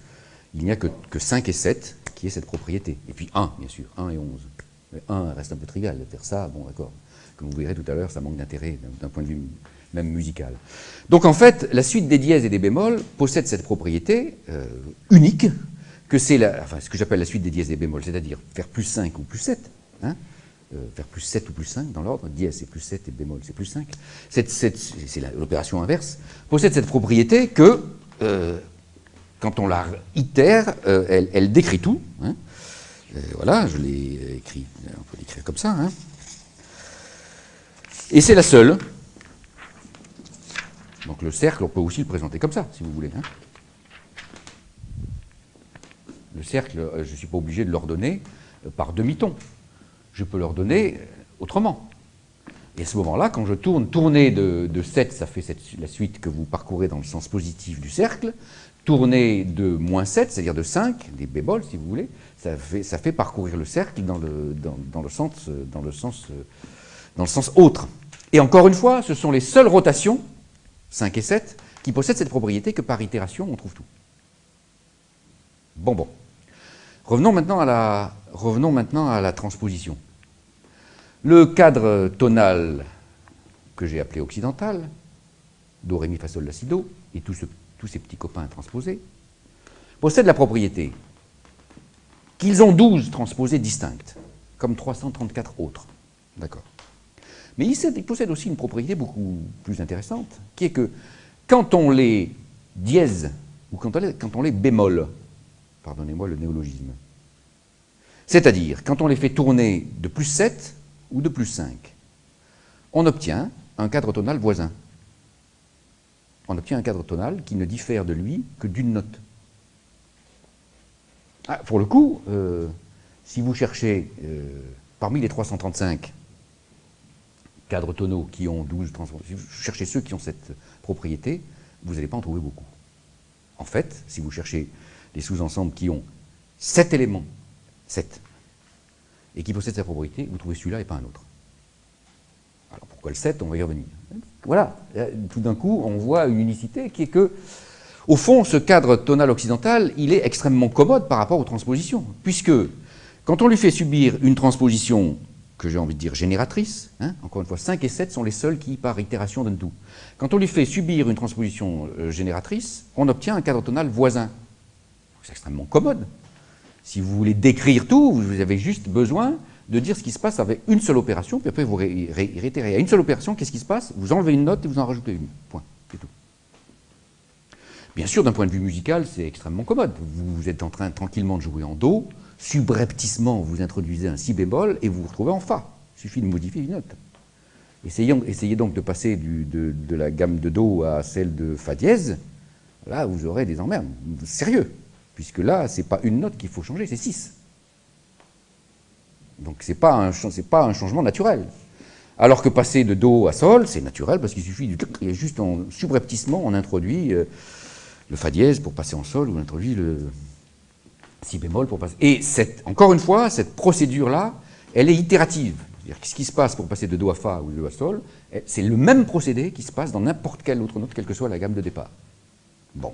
Il n'y a que 5 et 7 qui aient cette propriété. Et puis 1, bien sûr, 1 et 11. Mais 1 reste un peu trivial de faire ça, bon d'accord. Comme vous verrez tout à l'heure, ça manque d'intérêt d'un point de vue même musical. Donc en fait, la suite des dièses et des bémols possède cette propriété unique, que c'est ce que j'appelle la suite des dièses et des bémols, c'est-à-dire faire plus 5 ou plus 7, faire plus 7 ou plus 5 dans l'ordre, dièse c'est plus 7 et bémol c'est plus 5. C'est l'opération inverse, possède cette propriété que quand on la itère, elle décrit tout. Voilà, je l'ai écrit, on peut l'écrire comme ça. Et c'est la seule. Donc le cercle, on peut aussi le présenter comme ça, si vous voulez. Le cercle, je ne suis pas obligé de l'ordonner par demi-ton. Je peux l'ordonner autrement. Et à ce moment-là, quand je tourne, tourner de 7, ça fait la suite que vous parcourez dans le sens positif du cercle. Tourner de -7, c'est-à-dire de 5, des bémols si vous voulez, ça fait parcourir le cercle dans le sens autre. Et encore une fois, ce sont les seules rotations, 5 et 7, qui possèdent cette propriété que par itération, on trouve tout. Bon. Revenons maintenant à la transposition. Le cadre tonal que j'ai appelé occidental, do, ré, mi, fa, sol, la, si, do, et tous ces petits copains transposés, possèdent la propriété qu'ils ont 12 transposées distinctes, comme 334 autres. D'accord. Mais ils possèdent aussi une propriété beaucoup plus intéressante, qui est que quand on les dièse, ou quand on les bémole, pardonnez-moi le néologisme, c'est-à-dire quand on les fait tourner de +7 ou de +5, on obtient un cadre tonal voisin. On obtient un cadre tonal qui ne diffère de lui que d'une note. Ah, pour le coup, si vous cherchez parmi les 335 cadres tonaux qui ont 12 transpositions, si vous cherchez ceux qui ont cette propriété, vous n'allez pas en trouver beaucoup. En fait, si vous cherchez les sous-ensembles qui ont 7 éléments, 7, et qui possèdent cette propriété, vous trouvez celui-là et pas un autre. Alors pourquoi le 7? On va y revenir. Voilà, tout d'un coup, on voit une unicité qui est que, au fond, ce cadre tonal occidental, il est extrêmement commode par rapport aux transpositions, puisque quand on lui fait subir une transposition que j'ai envie de dire génératrice, encore une fois, 5 et 7 sont les seuls qui, par itération, donnent tout. Quand on lui fait subir une transposition génératrice, on obtient un cadre tonal voisin. C'est extrêmement commode. Si vous voulez décrire tout, vous avez juste besoin de dire ce qui se passe avec une seule opération, puis après vous réitérez à une seule opération, qu'est-ce qui se passe? Vous enlevez une note et vous en rajoutez une. Point. C'est tout. Bien sûr, d'un point de vue musical, c'est extrêmement commode. Vous êtes en train tranquillement de jouer en Do, subrepticement vous introduisez un si bémol et vous vous retrouvez en fa. Il suffit de modifier une note. Essayez donc de passer de la gamme de Do à celle de fa dièse. Là, vous aurez des emmerdes. Sérieux. Puisque là, ce n'est pas une note qu'il faut changer, c'est 6. Donc ce n'est pas un changement naturel. Alors que passer de Do à Sol, c'est naturel parce qu'il suffit il y a juste subrepticement, on introduit le Fa dièse pour passer en Sol, ou on introduit le Si bémol pour passer. Et encore une fois, cette procédure-là, elle est itérative. C'est-à-dire que ce qui se passe pour passer de Do à Fa ou de Do à Sol, c'est le même procédé qui se passe dans n'importe quelle autre note, quelle que soit la gamme de départ. Bon,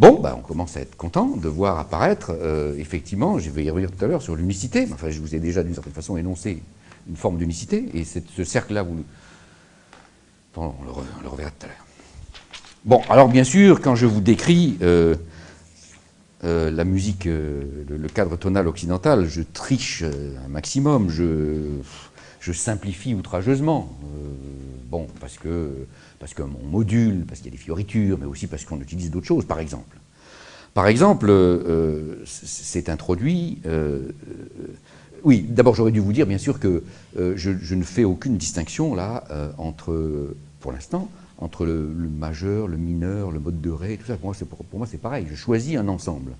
on commence à être content de voir apparaître, effectivement, je vais y revenir tout à l'heure sur l'unicité, enfin je vous ai déjà d'une certaine façon énoncé une forme d'unicité, et ce cercle-là, on le reverra tout à l'heure. Bon, alors bien sûr, quand je vous décris la musique, le cadre tonal occidental, je triche un maximum, je simplifie outrageusement, parce qu'on module, parce qu'il y a des fioritures, mais aussi parce qu'on utilise d'autres choses, par exemple. Par exemple, c'est introduit... oui, d'abord j'aurais dû vous dire, bien sûr, que je ne fais aucune distinction, là, pour l'instant, entre le majeur, le mineur, le mode de Ré, tout ça. Pour moi, c'est pareil. Je choisis un ensemble.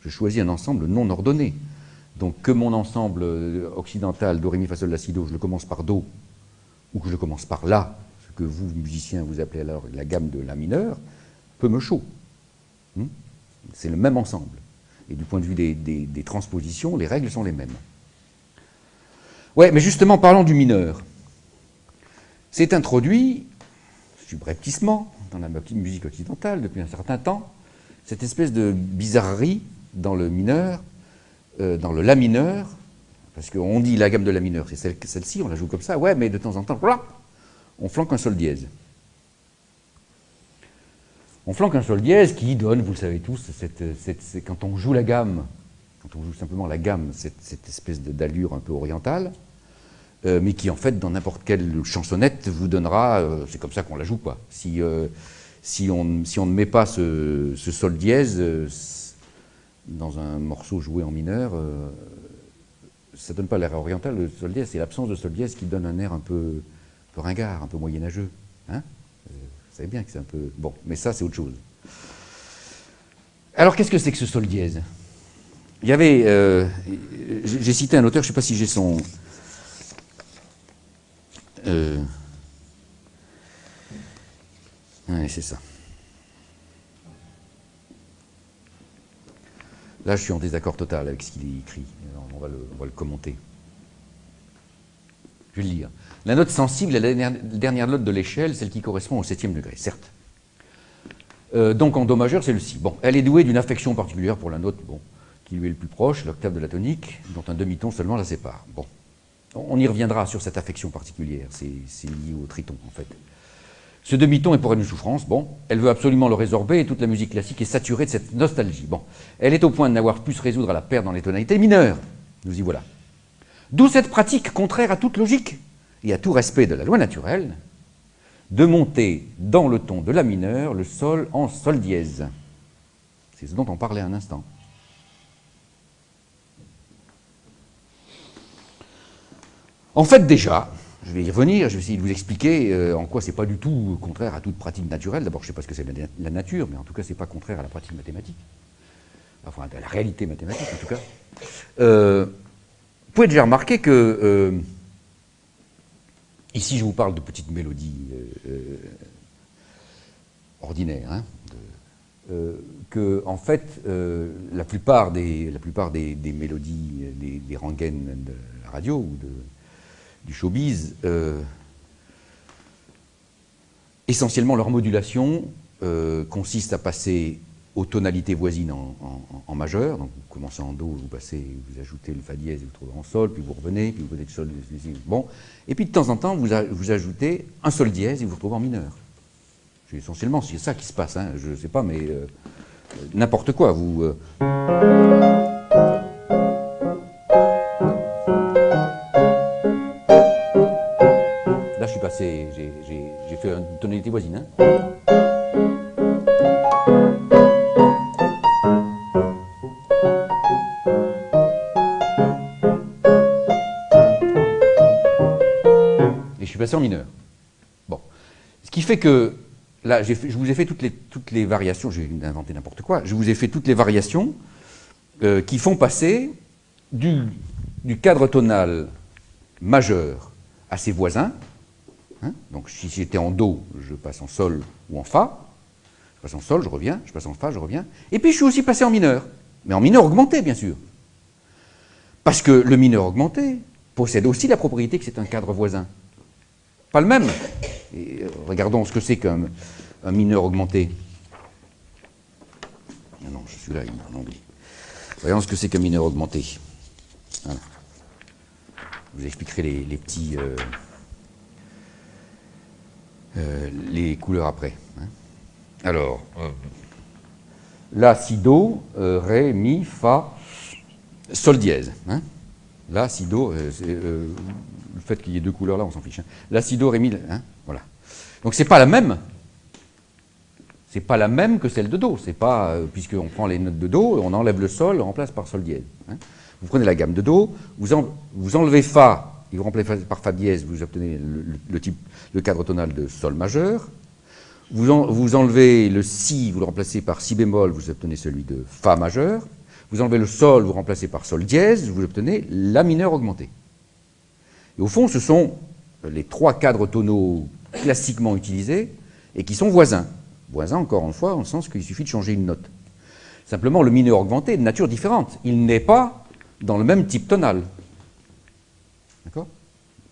Je choisis un ensemble non ordonné. Donc, que mon ensemble occidental, Do, Ré, Mi, Fa, Sol, La, Si, Do, je le commence par Do, ou que je commence par La, ce que vous, musiciens, vous appelez alors la gamme de La mineur, peu me chaud. C'est le même ensemble. Et du point de vue des transpositions, les règles sont les mêmes. Ouais, mais justement, parlons du mineur. C'est introduit, subrepticement, dans la musique occidentale depuis un certain temps, cette espèce de bizarrerie dans le mineur, dans le La mineur, parce qu'on dit la gamme de La mineur, c'est celle-ci, on la joue comme ça, ouais, mais de temps en temps, on flanque un Sol dièse. On flanque un Sol dièse qui donne, vous le savez tous, quand on joue la gamme, quand on joue simplement la gamme, cette espèce d'allure un peu orientale, mais qui en fait, dans n'importe quelle chansonnette, vous donnera, c'est comme ça qu'on la joue, quoi. Si on ne met pas ce Sol dièse dans un morceau joué en mineur, ça ne donne pas l'air oriental, le Sol dièse, c'est l'absence de Sol dièse qui donne un air un peu ringard, un peu moyenâgeux. Hein, vous savez bien que c'est un peu... Bon, mais ça, c'est autre chose. Alors, qu'est-ce que c'est que ce Sol dièse? Il y avait... j'ai cité un auteur, je ne sais pas si j'ai son Ouais, c'est ça. Là, je suis en désaccord total avec ce qu'il est écrit. Alors, on va le commenter. Je vais le lire. La note sensible est la dernière note de l'échelle, celle qui correspond au 7e degré, certes. Donc en do majeur, c'est le si. Bon, elle est douée d'une affection particulière pour la note qui lui est le plus proche, l'octave de la tonique, dont un demi-ton seulement la sépare. Bon, on y reviendra sur cette affection particulière, c'est lié au triton en fait. Ce demi-ton est pour elle une souffrance, bon, elle veut absolument le résorber et toute la musique classique est saturée de cette nostalgie. Bon, elle est au point de n'avoir pu se résoudre à la perdre dans les tonalités mineures. Nous y voilà. D'où cette pratique contraire à toute logique et à tout respect de la loi naturelle, de monter dans le ton de la mineure le sol en sol dièse. C'est ce dont on parlait un instant. En fait, déjà, je vais y revenir, je vais essayer de vous expliquer en quoi c'est pas du tout contraire à toute pratique naturelle. D'abord, je ne sais pas ce que c'est la nature, mais en tout cas, c'est pas contraire à la pratique mathématique. Enfin, à la réalité mathématique, en tout cas. Vous pouvez déjà remarquer que ici, je vous parle de petites mélodies ordinaires, hein, que, en fait, la plupart des mélodies, des rengaines de la radio ou du showbiz, essentiellement leur modulation consiste à passer aux tonalités voisines en majeur. Donc vous commencez en do, vous ajoutez le fa dièse, vous trouvez en sol, puis vous revenez, puis vous venez de sol, bon. Et puis de temps en temps, vous ajoutez un sol dièse et vous retrouvez en mineur. Essentiellement, c'est ça qui se passe, hein, je ne sais pas, mais n'importe quoi. Là, je suis passé, j'ai fait une tonalité voisine. Hein. Et je suis passé en mineur. Bon. Ce qui fait que, là, je vous ai fait toutes les variations, j'ai inventé n'importe quoi, je vous ai fait toutes les variations qui font passer du cadre tonal majeur à ses voisins. Hein, donc si j'étais en do, je passe en sol ou en fa, je passe en sol, je reviens, je passe en fa, je reviens, et puis je suis aussi passé en mineur, mais en mineur augmenté bien sûr. Parce que le mineur augmenté possède aussi la propriété que c'est un cadre voisin. Pas le même. Et, regardons ce que c'est qu'un mineur augmenté. Non, celui-là, il m'en oublie. Voyons ce que c'est qu'un mineur augmenté. Voilà. Je vous expliquerai les petits... les couleurs après. Hein. Alors, la, si, do, ré, mi, fa, sol dièse. Hein. La, si, do, le fait qu'il y ait deux couleurs là, on s'en fiche. Hein. La, si, do, ré, mi, hein, voilà. Donc c'est pas la même. C'est pas la même que celle de do. C'est pas, puisqu'on prend les notes de do, on enlève le sol, on remplace par sol dièse. Hein. Vous prenez la gamme de do, vous enlevez fa, et vous remplacez par fa dièse, vous obtenez le cadre tonal de sol majeur. Vous enlevez le si, vous le remplacez par si bémol, vous obtenez celui de fa majeur. Vous enlevez le sol, vous remplacez par sol dièse, vous obtenez la mineure augmentée. Et au fond, ce sont les trois cadres tonaux classiquement utilisés et qui sont voisins. Voisins, encore une fois, en le sens qu'il suffit de changer une note. Simplement, le mineur augmenté est de nature différente. Il n'est pas dans le même type tonal. D'accord ?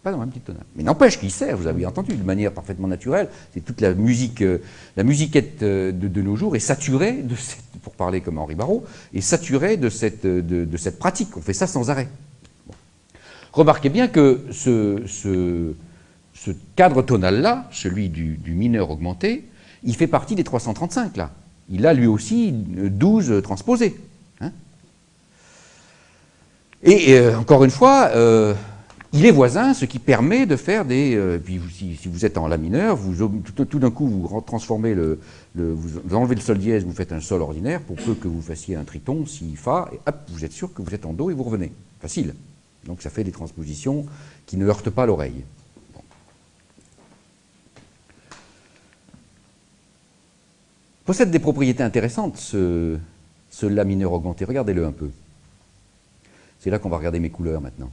Pas dans le même type tonal. Mais n'empêche qu'il sert, vous avez entendu, de manière parfaitement naturelle. C'est toute la musique, la musiquette de nos jours est saturée, pour parler comme Henri Barrault, est saturée de cette pratique. On fait ça sans arrêt. Bon. Remarquez bien que ce cadre tonal-là, celui du mineur augmenté, il fait partie des 335, là. Il a lui aussi 12 transposés. Hein. Et encore une fois, il est voisin, ce qui permet de faire des... puis si vous êtes en la mineur, tout d'un coup, vous transformez vous enlevez le sol dièse, vous faites un sol ordinaire, pour peu que vous fassiez un triton, si, fa, et hop, vous êtes sûr que vous êtes en do et vous revenez. Facile. Donc ça fait des transpositions qui ne heurtent pas l'oreille. Bon. Possède des propriétés intéressantes, ce la mineur augmenté. Regardez-le un peu. C'est là qu'on va regarder mes couleurs maintenant.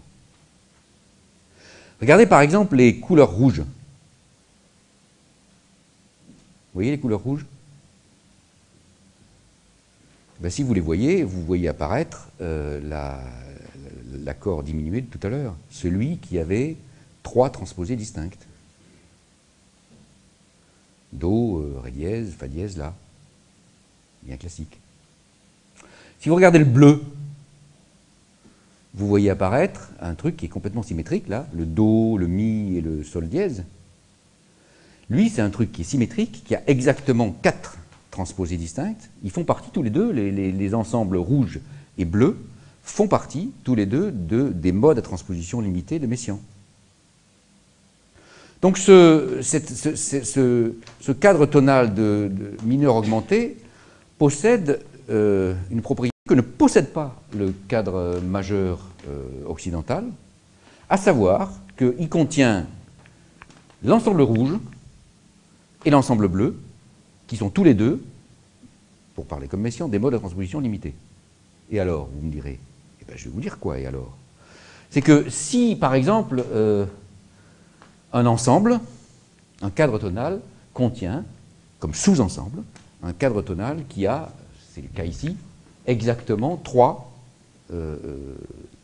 Regardez par exemple les couleurs rouges. Vous voyez les couleurs rouges? Ben, si vous les voyez, vous voyez apparaître l'accord diminué de tout à l'heure, celui qui avait 3 transposés distinctes. Do, ré dièse, fa dièse, la. Bien classique. Si vous regardez le bleu, vous voyez apparaître un truc qui est complètement symétrique, là, le do, le mi et le sol dièse. Lui, c'est un truc qui est symétrique, qui a exactement 4 transposés distinctes. Ils font partie tous les deux, les ensembles rouge et bleu, font partie tous les deux des modes à transposition limitée de Messiaen. Donc ce cadre tonal de mineur augmenté possède une propriété que ne possède pas le cadre majeur occidental, à savoir qu'il contient l'ensemble rouge et l'ensemble bleu, qui sont tous les deux, pour parler comme Messiaen, des modes à transposition limitée. Et alors, vous me direz, eh ben, je vais vous dire quoi, et alors? C'est que si, par exemple, un ensemble, un cadre tonal, contient, comme sous-ensemble, un cadre tonal qui a, c'est le cas ici, exactement 3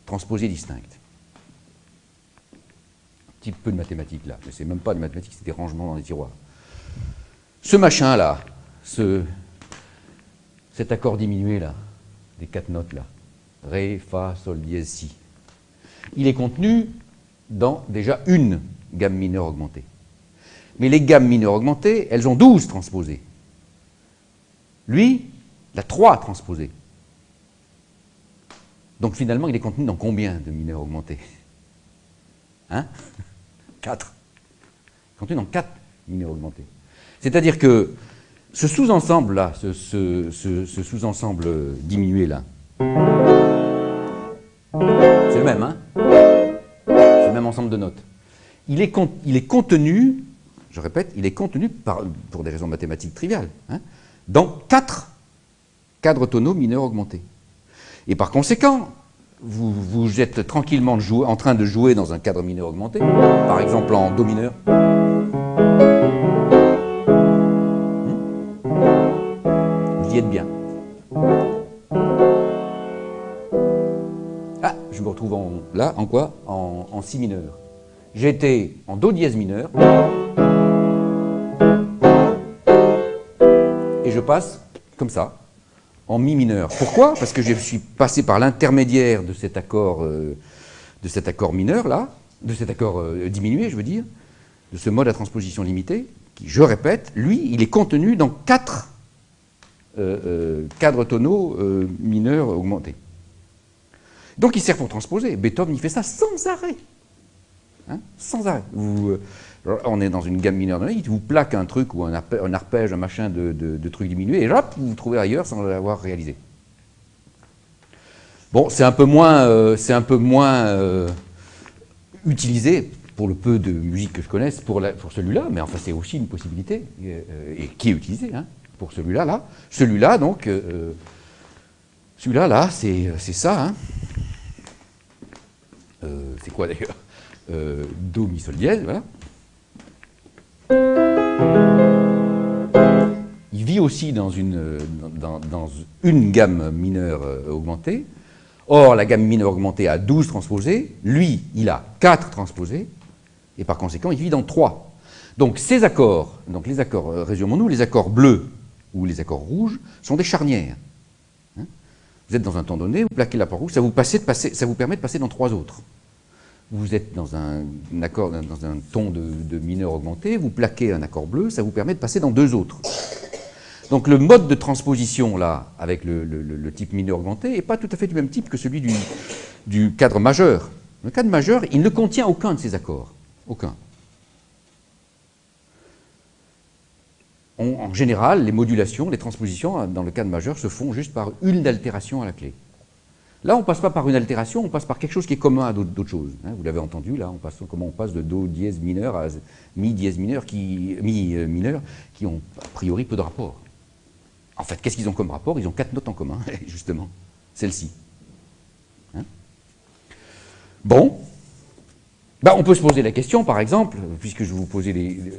transposés distincts. Un petit peu de mathématiques là, mais c'est même pas de mathématiques, c'est des rangements dans les tiroirs. Ce machin-là, cet accord diminué là, des 4 notes là, Ré, Fa, Sol, dièse, Si, il est contenu dans déjà une gamme mineure augmentée. Mais les gammes mineures augmentées, elles ont 12 transposés. Lui, il a 3 transposés. Donc finalement, il est contenu dans combien de mineurs augmentés? Hein? 4. Contenu dans 4 mineurs augmentés. C'est-à-dire que ce sous-ensemble-là, ce sous-ensemble diminué-là, c'est le même, hein? C'est le même ensemble de notes. Il est contenu, je répète, il est contenu, pour des raisons mathématiques triviales, hein, dans 4 cadres tonaux mineurs augmentés. Et par conséquent, vous êtes tranquillement en train de jouer dans un cadre mineur augmenté, par exemple en Do mineur. Vous y êtes bien. Ah, je me retrouve là, en quoi? En Si mineur. J'étais en Do dièse mineur, et je passe comme ça, en Mi mineur. Pourquoi? Parce que je suis passé par l'intermédiaire de cet accord mineur là, de cet accord diminué, je veux dire, de ce mode à transposition limitée, qui, je répète, lui, il est contenu dans 4 cadres tonaux mineurs augmentés. Donc il sert pour transposer. Beethoven, il fait ça sans arrêt. Hein, sans arrêt. On est dans une gamme mineure de il vous plaque un truc ou un arpège, un machin de trucs diminués, et hop, vous vous trouvez ailleurs sans l'avoir réalisé. Bon, c'est un peu moins utilisé pour le peu de musique que je connaisse pour celui-là, mais enfin c'est aussi une possibilité, et qui est utilisé, hein, pour celui-là, là. Celui-là, donc, celui-là, là, c'est ça, hein. C'est quoi d'ailleurs? Do, mi, sol, dièse, voilà. Il vit aussi dans une gamme mineure augmentée. Or, la gamme mineure augmentée a 12 transposés. Lui, il a 4 transposés. Et par conséquent, il vit dans 3. Donc, ces accords, donc les accords, résumons-nous, les accords bleus ou les accords rouges sont des charnières. Hein, vous êtes dans un temps donné, vous plaquez l'accord rouge, ça vous permet de passer dans 3 autres. Vous êtes dans un accord, dans un ton de mineur augmenté, vous plaquez un accord bleu, ça vous permet de passer dans 2 autres. Donc le mode de transposition, là, avec le type mineur augmenté, n'est pas tout à fait du même type que celui du cadre majeur. Le cadre majeur, il ne contient aucun de ces accords. Aucun. En général, les modulations, les transpositions, dans le cadre majeur, se font juste par une altération à la clé. Là, on ne passe pas par une altération, on passe par quelque chose qui est commun à d'autres choses. Hein, vous l'avez entendu, là, comment on passe de Do dièse mineur à Mi dièse mineur, Mi mineur, qui ont a priori peu de rapport. En fait, qu'est-ce qu'ils ont comme rapport? Ils ont 4 notes en commun, justement. Celle-ci. Hein, bon. Ben, on peut se poser la question, par exemple, puisque je vous posais des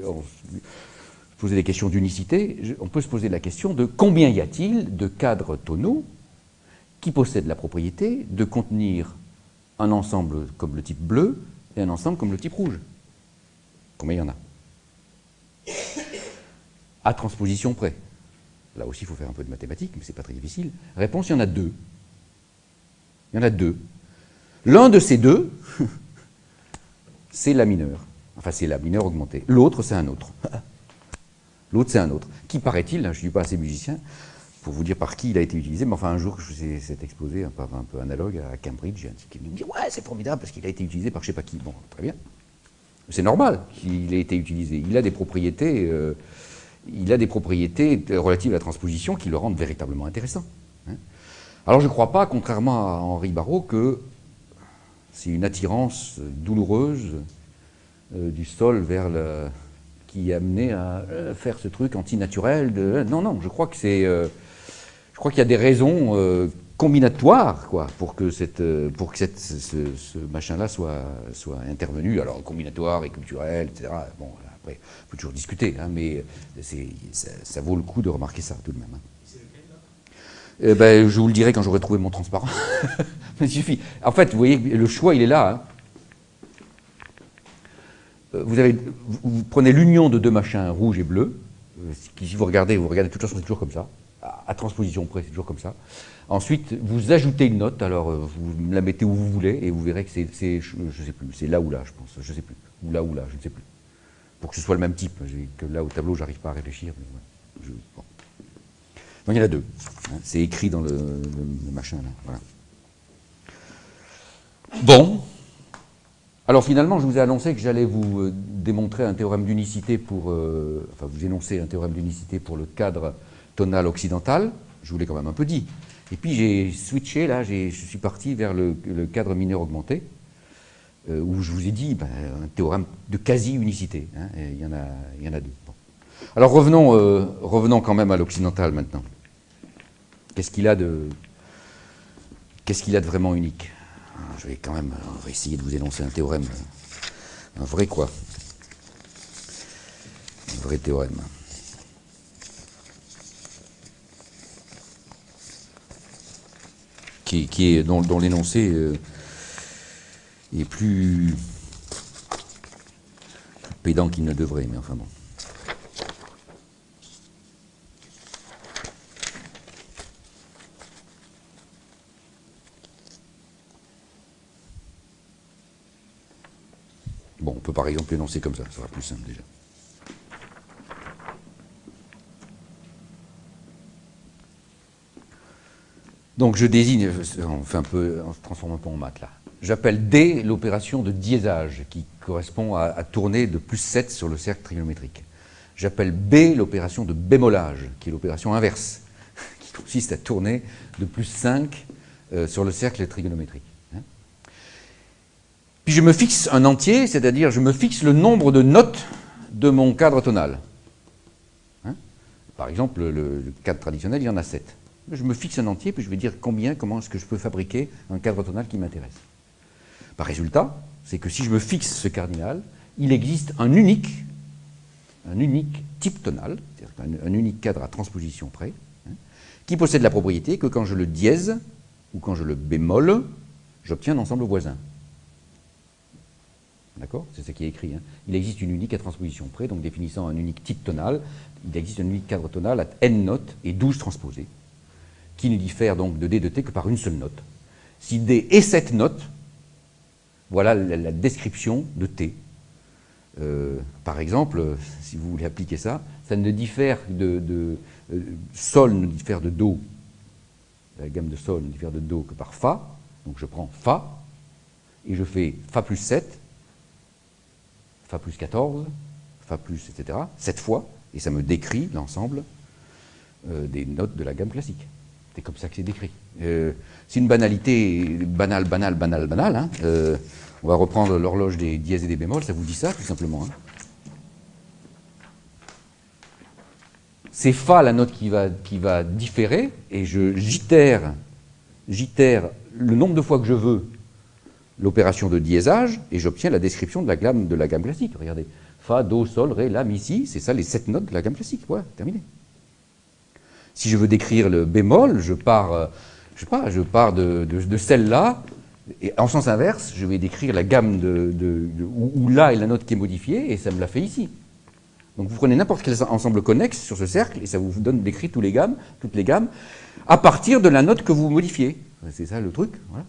questions d'unicité, on peut se poser la question de combien y a-t-il de cadres tonaux qui possèdent la propriété de contenir un ensemble comme le type bleu et un ensemble comme le type rouge. Combien il y en a? À transposition près. Là aussi, il faut faire un peu de mathématiques, mais ce n'est pas très difficile. Réponse, il y en a deux. Il y en a deux. L'un de ces deux, c'est la mineure. Enfin, c'est la mineure augmentée. L'autre, c'est un autre. L'autre, c'est un autre. Qui, paraît-il, je ne suis pas assez musicien, pour vous dire par qui il a été utilisé, mais enfin, un jour, je faisais cet exposé un peu analogue à Cambridge, qui me dit « Ouais, c'est formidable, parce qu'il a été utilisé par je ne sais pas qui. » Bon, très bien. C'est normal qu'il ait été utilisé. Il a des propriétés relatives à la transposition qui le rendent véritablement intéressant. Alors je ne crois pas, contrairement à Henri Barrault, que c'est une attirance douloureuse du sol vers le... qui a amené à faire ce truc antinaturel. Non, non, je crois que c'est... je crois qu'il y a des raisons combinatoires, quoi, pour que ce machin-là soit intervenu. Alors, combinatoire et culturel, etc. Bon, après, on peut toujours discuter, hein, mais ça vaut le coup de remarquer ça, tout de même. Hein. Ben, je vous le dirai quand j'aurai trouvé mon transparent. Il suffit. En fait, vous voyez, le choix, il est là. Hein. Vous prenez l'union de deux machins, rouge et bleu. Si vous regardez, de toute façon, c'est toujours comme ça. À transposition près, c'est toujours comme ça. Ensuite, vous ajoutez une note, alors vous la mettez où vous voulez, et vous verrez que c'est je ne sais plus, c'est là ou là, je pense, je ne sais plus. Ou là, je ne sais plus. Pour que ce soit le même type. Que là, au tableau, j'arrive pas à réfléchir. Mais ouais, bon. Donc il y en a deux. Hein, c'est écrit dans le machin, là. Voilà. Bon. Alors finalement, je vous ai annoncé que j'allais vous démontrer un théorème d'unicité pour... enfin, vous énoncer un théorème d'unicité pour le cadre tonal occidental. Je vous l'ai quand même un peu dit. Et puis j'ai switché, là, je suis parti vers le cadre mineur augmenté, où je vous ai dit un théorème de quasi-unicité. Hein, il y en a deux. Bon. Alors revenons quand même à l'occidental maintenant. Qu'est-ce qu'il a de vraiment unique? Je vais quand même on va essayer de vous énoncer un théorème, un vrai quoi. Un vrai théorème. Qui est, dont l'énoncé est plus pédant qu'il ne devrait, mais enfin bon. Bon, on peut par exemple l'énoncer comme ça sera plus simple déjà. Donc je désigne, on se transforme un peu en maths là. J'appelle D l'opération de diésage qui correspond à tourner de plus 7 sur le cercle trigonométrique. J'appelle B l'opération de bémolage, qui est l'opération inverse, qui consiste à tourner de plus 5 sur le cercle trigonométrique. Puis je me fixe un entier, c'est-à-dire je me fixe le nombre de notes de mon cadre tonal. Par exemple, le cadre traditionnel, il y en a 7. Je me fixe un entier, puis je vais dire comment est-ce que je peux fabriquer un cadre tonal qui m'intéresse. Par résultat, c'est que si je me fixe ce cardinal, il existe un unique type tonal, c'est-à-dire un unique cadre à transposition près, qui possède la propriété que quand je le dièse ou quand je le bémole, j'obtiens un ensemble voisin. D'accord? C'est ce qui est écrit. Hein. Il existe une unique à transposition près, donc définissant un unique type tonal, il existe un unique cadre tonal à n notes et 12 transposées, qui ne diffère donc de D de T que par une seule note. Si D est cette note, voilà la description de T. Par exemple, si vous voulez appliquer ça, ça ne diffère Sol ne diffère de Do, la gamme de Sol ne diffère de Do que par Fa, donc je prends Fa, et je fais Fa plus 7, Fa plus 14, Fa plus, etc., 7 fois, et ça me décrit l'ensemble des notes de la gamme classique. C'est comme ça que c'est décrit. C'est une banalité banale. Hein. On va reprendre l'horloge des dièses et des bémols, ça vous dit ça, tout simplement. Hein. C'est Fa la note qui va différer, et j'itère le nombre de fois que je veux l'opération de diésage, et j'obtiens la description de la gamme classique. Regardez, Fa, Do, Sol, Ré, La, Mi, Si, c'est ça les 7 notes de la gamme classique. Voilà, terminé. Si je veux décrire le bémol, je pars de celle-là, et en sens inverse, je vais décrire la gamme où La est la note qui est modifiée, et ça me l'a fait ici. Donc vous prenez n'importe quel ensemble connexe sur ce cercle, et ça vous donne décrit toutes les gammes, à partir de la note que vous modifiez. C'est ça le truc, voilà.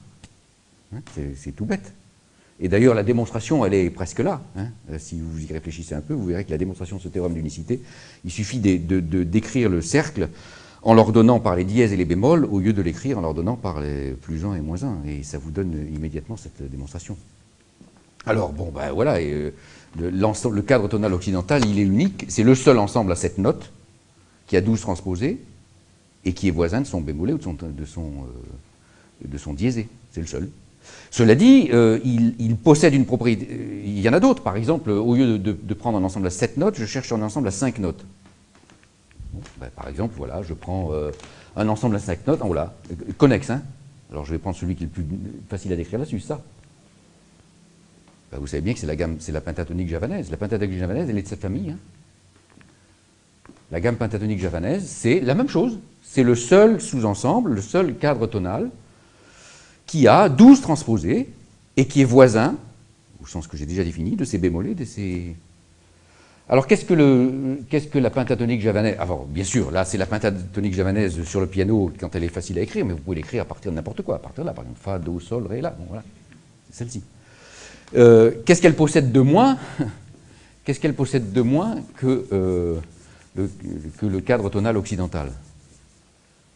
Hein, c'est tout bête. Et d'ailleurs, la démonstration, elle est presque là. Hein. Si vous y réfléchissez un peu, vous verrez que la démonstration de ce théorème d'unicité, il suffit de décrire le cercle en l'ordonnant par les dièses et les bémols, au lieu de l'écrire en l'ordonnant par les plus 1 et moins 1. Et ça vous donne immédiatement cette démonstration. Alors, bon, ben voilà, le cadre tonal occidental, il est unique. C'est le seul ensemble à 7 notes qui a 12 transposées et qui est voisin de son bémolé ou de son diésé. C'est le seul. Cela dit, il possède une propriété. Il y en a d'autres. Par exemple, au lieu de prendre un ensemble à 7 notes, je cherche un ensemble à 5 notes. Bon, ben, par exemple, voilà, je prends un ensemble à 5 notes, voilà, connexe. Hein. Alors je vais prendre celui qui est le plus facile à décrire là-dessus, ça. Ben, vous savez bien que c'est la pentatonique javanaise. La pentatonique javanaise, elle est de cette famille. Hein. La gamme pentatonique javanaise, c'est la même chose. C'est le seul sous-ensemble, le seul cadre tonal qui a 12 transposés et qui est voisin, au sens que j'ai déjà défini, de ces bémolés, de ces... Alors, qu'est-ce que la pentatonique javanaise? Alors, bien sûr, là, c'est la pentatonique javanaise sur le piano quand elle est facile à écrire, mais vous pouvez l'écrire à partir de n'importe quoi. À partir de là, par exemple, Fa, Do, Sol, Ré, La. Bon, voilà, c'est celle-ci. Qu'est-ce qu'elle possède de moins? Qu'est-ce qu'elle possède de moins que le cadre tonal occidental?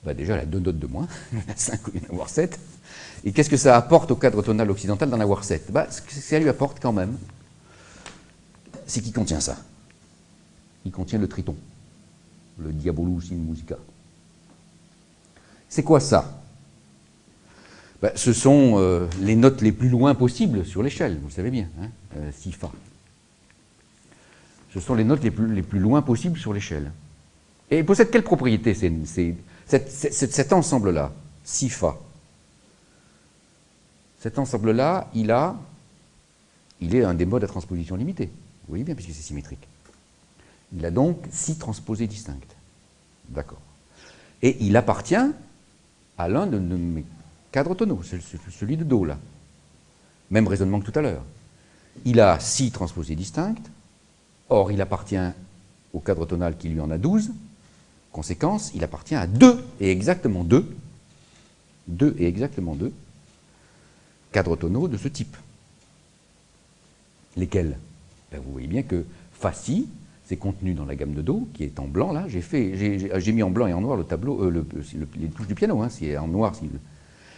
Ben déjà, elle a 2 notes de moins, 5 au lieu d'en avoir 7. Et qu'est-ce que ça apporte au cadre tonal occidental d'en avoir 7? Ben, ce que ça lui apporte quand même, c'est qu'il contient ça. Il contient le triton, le diabolus in musica. C'est quoi ça? Ben, ce sont les notes les plus loin possibles sur l'échelle, vous le savez bien, hein, si, fa. Ce sont les notes les plus loin possibles sur l'échelle. Et il possède quelle propriété cet ensemble-là, si, fa? Cet ensemble-là, il est un des modes à transposition limitée. Vous voyez bien, puisque c'est symétrique. Il a donc 6 transposées distinctes. D'accord. Et il appartient à l'un de mes cadres tonaux, celui de Do, là. Même raisonnement que tout à l'heure. Il a 6 transposées distinctes. Or, il appartient au cadre tonal qui lui en a 12. Conséquence, il appartient à 2 et exactement 2 cadres tonaux de ce type. Lesquels? Ben, vous voyez bien que Fa, Si, c'est contenu dans la gamme de Do, qui est en blanc, là. J'ai mis en blanc et en noir le tableau, les touches du piano, hein, c'est en noir.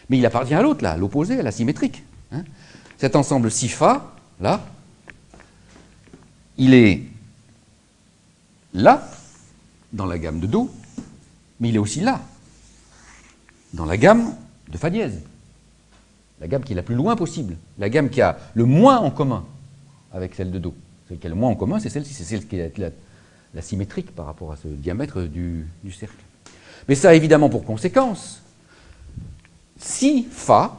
Mais il appartient à l'autre, là, l'opposé, à la symétrique. Hein. Cet ensemble Si, Fa, là, il est là, dans la gamme de Do, mais il est aussi là, dans la gamme de Fa dièse. La gamme qui est la plus loin possible, la gamme qui a le moins en commun avec celle de Do. Celle qui a le moins en commun, c'est celle-ci, c'est celle qui est la symétrique par rapport à ce diamètre du cercle. Mais ça a évidemment pour conséquence, Si, Fa,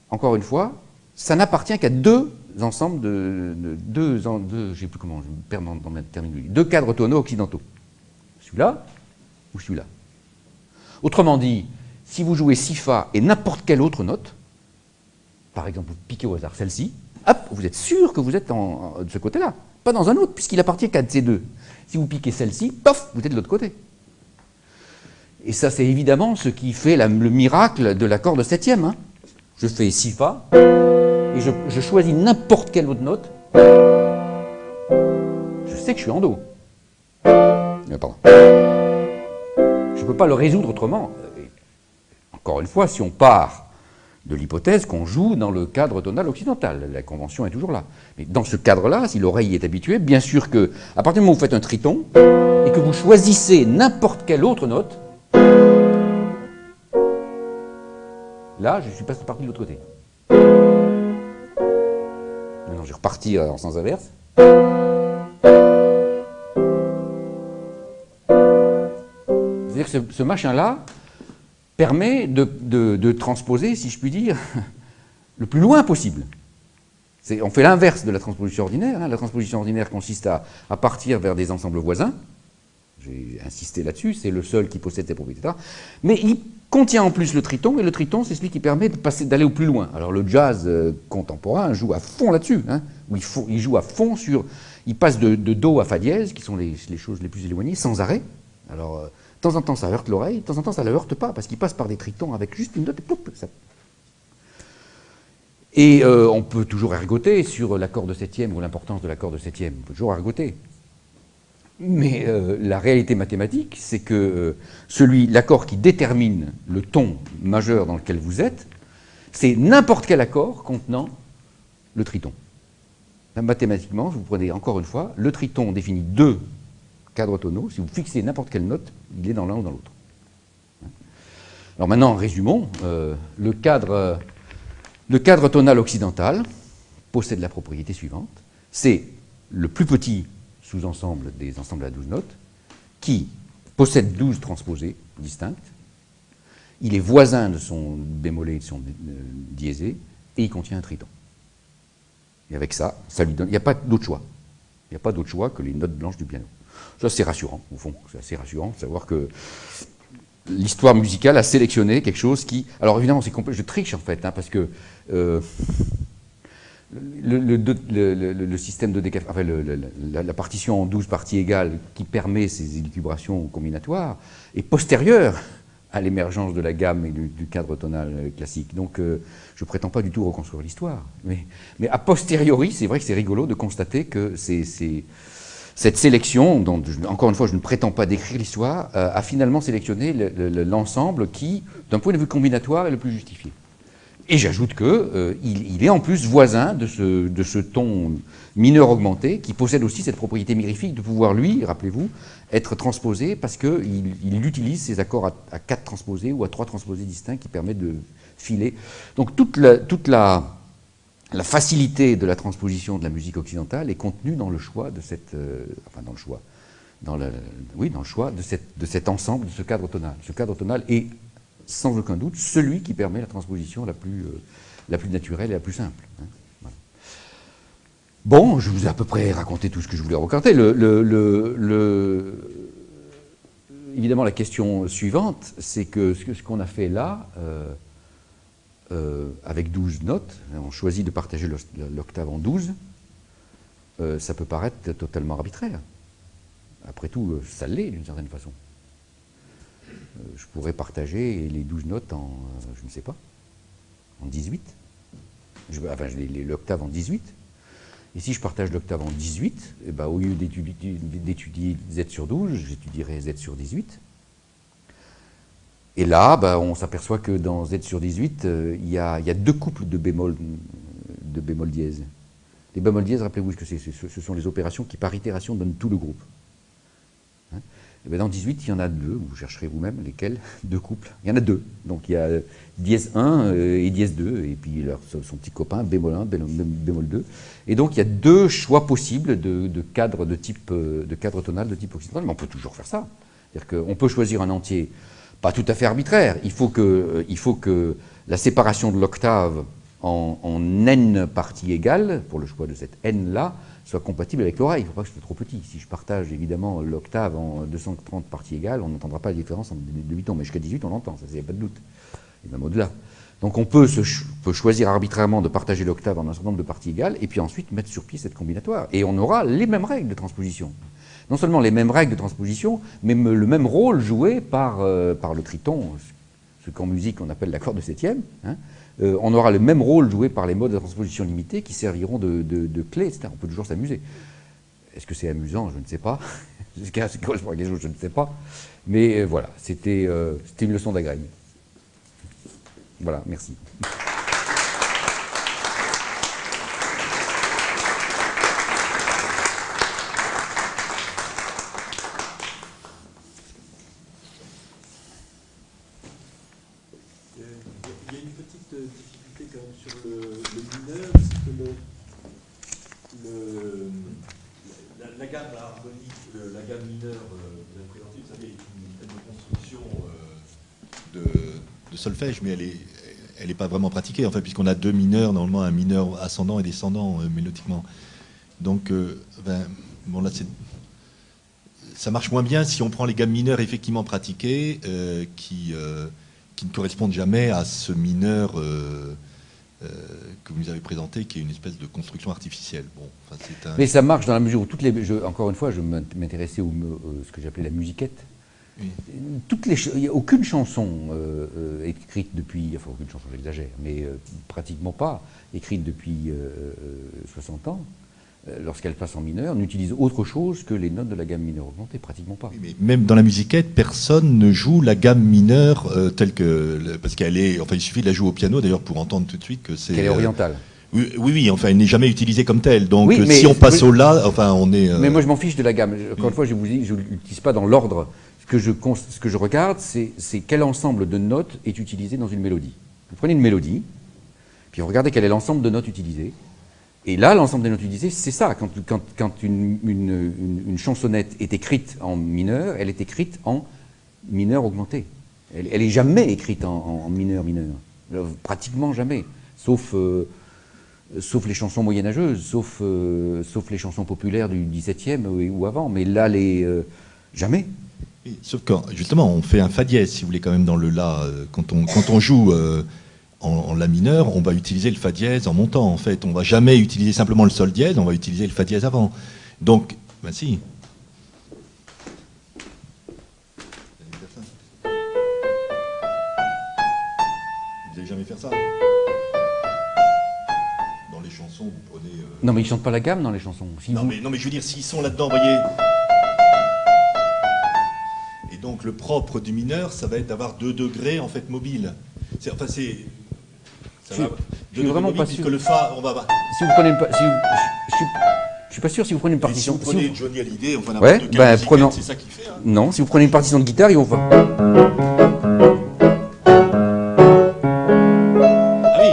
encore une fois, ça n'appartient qu'à 2 ensembles je sais plus comment, je me perds dans ma terminologie, 2 cadres tonaux occidentaux. Celui-là ou celui-là. Autrement dit, si vous jouez Si, Fa et n'importe quelle autre note, par exemple, vous piquez au hasard celle-ci, hop, vous êtes sûr que vous êtes de ce côté-là, pas dans un autre, puisqu'il appartient qu'à ces 2. Si vous piquez celle-ci, pof, vous êtes de l'autre côté. Et ça, c'est évidemment ce qui fait le miracle de l'accord de septième. Hein. Je fais Si, Fa, et je choisis n'importe quelle autre note, je sais que je suis en Do. Pardon. Je ne peux pas le résoudre autrement. Encore une fois, si on part de l'hypothèse qu'on joue dans le cadre tonal occidental, la convention est toujours là. Mais dans ce cadre-là, si l'oreille est habituée, bien sûr que, à partir du moment où vous faites un triton, et que vous choisissez n'importe quelle autre note, là, je suis parti de l'autre côté. Maintenant, je vais repartir en sens inverse. C'est-à-dire que ce machin-là permet de transposer, si je puis dire, le plus loin possible. On fait l'inverse de la transposition ordinaire. Hein. La transposition ordinaire consiste à partir vers des ensembles voisins. J'ai insisté là-dessus, c'est le seul qui possède ces propriétés. Mais il contient en plus le triton, et le triton, c'est celui qui permet d'aller au plus loin. Alors le jazz contemporain joue à fond là-dessus, hein, où il joue à fond sur... Il passe de do à fa dièse, qui sont les choses les plus éloignées, sans arrêt. Alors, de temps en temps, ça heurte l'oreille, de temps en temps, ça ne la heurte pas, parce qu'il passe par des tritons avec juste une note, et poup, ça... Et on peut toujours ergoter sur l'accord de septième ou l'importance de l'accord de septième. On peut toujours ergoter. Mais la réalité mathématique, c'est que l'accord qui détermine le ton majeur dans lequel vous êtes, c'est n'importe quel accord contenant le triton. Là, mathématiquement, vous prenez encore une fois, le triton définit deux cadres tonaux. Si vous fixez n'importe quelle note, il est dans l'un ou dans l'autre. Alors maintenant, résumons. Le cadre tonal occidental possède la propriété suivante. C'est le plus petit sous-ensemble des ensembles à 12 notes, qui possède 12 transposées distinctes. Il est voisin de son bémolé et de son diésé, et il contient un triton. Et avec ça, ça lui donne... Il n'y a pas d'autre choix. Il n'y a pas d'autre choix que les notes blanches du piano. Ça, c'est rassurant, au fond. C'est assez rassurant de savoir que l'histoire musicale a sélectionné quelque chose qui... Alors évidemment, c'est complet. Je triche, en fait, hein, parce que... le système de enfin, la partition en 12 parties égales qui permet ces élucubrations combinatoires est postérieure à l'émergence de la gamme et du cadre tonal classique. Donc je ne prétends pas du tout reconstruire l'histoire. Mais a posteriori, c'est vrai que c'est rigolo de constater que cette sélection, dont encore une fois je ne prétends pas décrire l'histoire, a finalement sélectionné l'ensemble qui, d'un point de vue combinatoire, est le plus justifié. Et j'ajoute qu'il est en plus voisin de ce ton mineur augmenté, qui possède aussi cette propriété mirifique de pouvoir, lui, rappelez-vous, être transposé parce qu'il utilise ces accords à 4 transposés ou à 3 transposés distincts qui permettent de filer. Donc toute la facilité de la transposition de la musique occidentale est contenue dans le choix de cette... enfin, dans le choix. Dans le choix de cet ensemble, de ce cadre tonal. Ce cadre tonal est sans aucun doute celui qui permet la transposition la plus naturelle et la plus simple. Hein. Voilà. Bon, je vous ai à peu près raconté tout ce que je voulais raconter. Évidemment, la question suivante, c'est que ce qu'on a fait là, avec 12 notes, on choisit de partager l'octave en 12, ça peut paraître totalement arbitraire. Après tout, ça l'est d'une certaine façon. Je pourrais partager les 12 notes en, je ne sais pas, en 18. Enfin, l'octave en 18. Et si je partage l'octave en 18, eh ben, au lieu d'étudier Z sur 12, j'étudierai Z sur 18. Et là, ben, on s'aperçoit que dans Z sur 18, il y a deux couples de bémol dièse. Les bémols dièse, rappelez-vous que ce sont les opérations qui, par itération, donnent tout le groupe. Hein? Et bien dans 18, il y en a deux, vous chercherez vous-même lesquels, deux couples. Il y en a deux. Donc il y a dièse 1 et dièse 2, et puis son petit copain, bémol 1, bémol 2. Et donc il y a deux choix possibles de cadre tonal de type occidental, mais on peut toujours faire ça. C'est-à-dire qu'on peut choisir un entier pas tout à fait arbitraire. Il faut que la séparation de l'octave en n parties égales, pour le choix de cette n-là, soit compatible avec l'oreille. Il ne faut pas que ce soit trop petit. Si je partage évidemment l'octave en 230 parties égales, on n'entendra pas la différence entre les deux bitons, mais jusqu'à 18 on l'entend, ça, il n'y a pas de doute. Et même au-delà. Donc on peut choisir arbitrairement de partager l'octave en un certain nombre de parties égales, et puis ensuite mettre sur pied cette combinatoire. Et on aura les mêmes règles de transposition. Non seulement les mêmes règles de transposition, mais le même rôle joué par le triton, ce qu'en musique on appelle l'accord de septième. Hein. On aura le même rôle joué par les modes de transposition limitée qui serviront de clé, etc. On peut toujours s'amuser. Est-ce que c'est amusant? Je ne sais pas. Est-ce que ça correspond à quelque chose? Je ne sais pas. Mais voilà, c'était une leçon d'agrément. Voilà, merci.
La gamme harmonique, la gamme mineure que vous avez présentée, vous savez, est une construction de solfège, mais
elle n'est pas vraiment pratiquée, en fait, puisqu'on a deux mineurs, normalement un mineur ascendant et descendant mélodiquement. Donc, bon, là, ça marche moins bien si on prend les gammes mineures effectivement pratiquées, qui ne correspondent jamais à ce mineur que vous nous avez présenté, qui est une espèce de construction artificielle. Bon, enfin,
Mais ça marche dans la mesure où encore une fois, je m'intéressais à ce que j'appelais la musiquette.
Oui.
Il n'y a aucune chanson écrite depuis, enfin aucune chanson, j'exagère, mais pratiquement pas, écrite depuis 60 ans, lorsqu'elle passe en mineur, n'utilise autre chose que les notes de la gamme mineure augmentée, pratiquement pas.
Oui, mais même dans la musiquette, personne ne joue la gamme mineure telle que... Parce qu'elle est... Enfin, il suffit de la jouer au piano, d'ailleurs, pour entendre tout de suite que c'est...
Qu'elle est orientale.
Oui, enfin, elle n'est jamais utilisée comme telle. Donc,
Oui,
si on passe au La, enfin, on est...
Mais moi, je m'en fiche de la gamme. Encore une fois, je vous dis, je ne l'utilise pas dans l'ordre. Ce que je regarde, c'est quel ensemble de notes est utilisé dans une mélodie. Vous prenez une mélodie, puis vous regardez quel est l'ensemble de notes utilisées. Et là, l'ensemble des notes utilisées, c'est ça. Quand une chansonnette est écrite en mineur, elle est écrite en mineur augmenté. Elle n'est jamais écrite en mineur. Pratiquement jamais. Sauf les chansons moyenâgeuses, sauf les chansons populaires du XVIIe ou avant. Mais là, jamais.
Oui, sauf quand, justement, on fait un fa dièse, si vous voulez, quand même, dans le La. Quand on joue en La mineur, on va utiliser le fa dièse en montant, en fait. On ne va jamais utiliser simplement le sol dièse, on va utiliser le fa dièse avant. Donc, ben si. Vous n'allez jamais faire ça. Dans les chansons, vous prenez...
Non, mais ils ne chantent pas la gamme dans les chansons.
Non, mais je veux dire, s'ils sont là-dedans, vous voyez... Donc le propre du mineur, ça va être d'avoir 2 degrés en fait mobiles. Ça va,
je suis vraiment pas sûr.
Puisque le fa, on va.
Si vous prenez je suis pas sûr si vous prenez une partition.
Si vous prenez Johnny Hallyday, enfin
ouais,
c'est ça qu'il fait. Hein.
Non, si vous prenez une partition de guitare, ils vont faire.
Ah oui.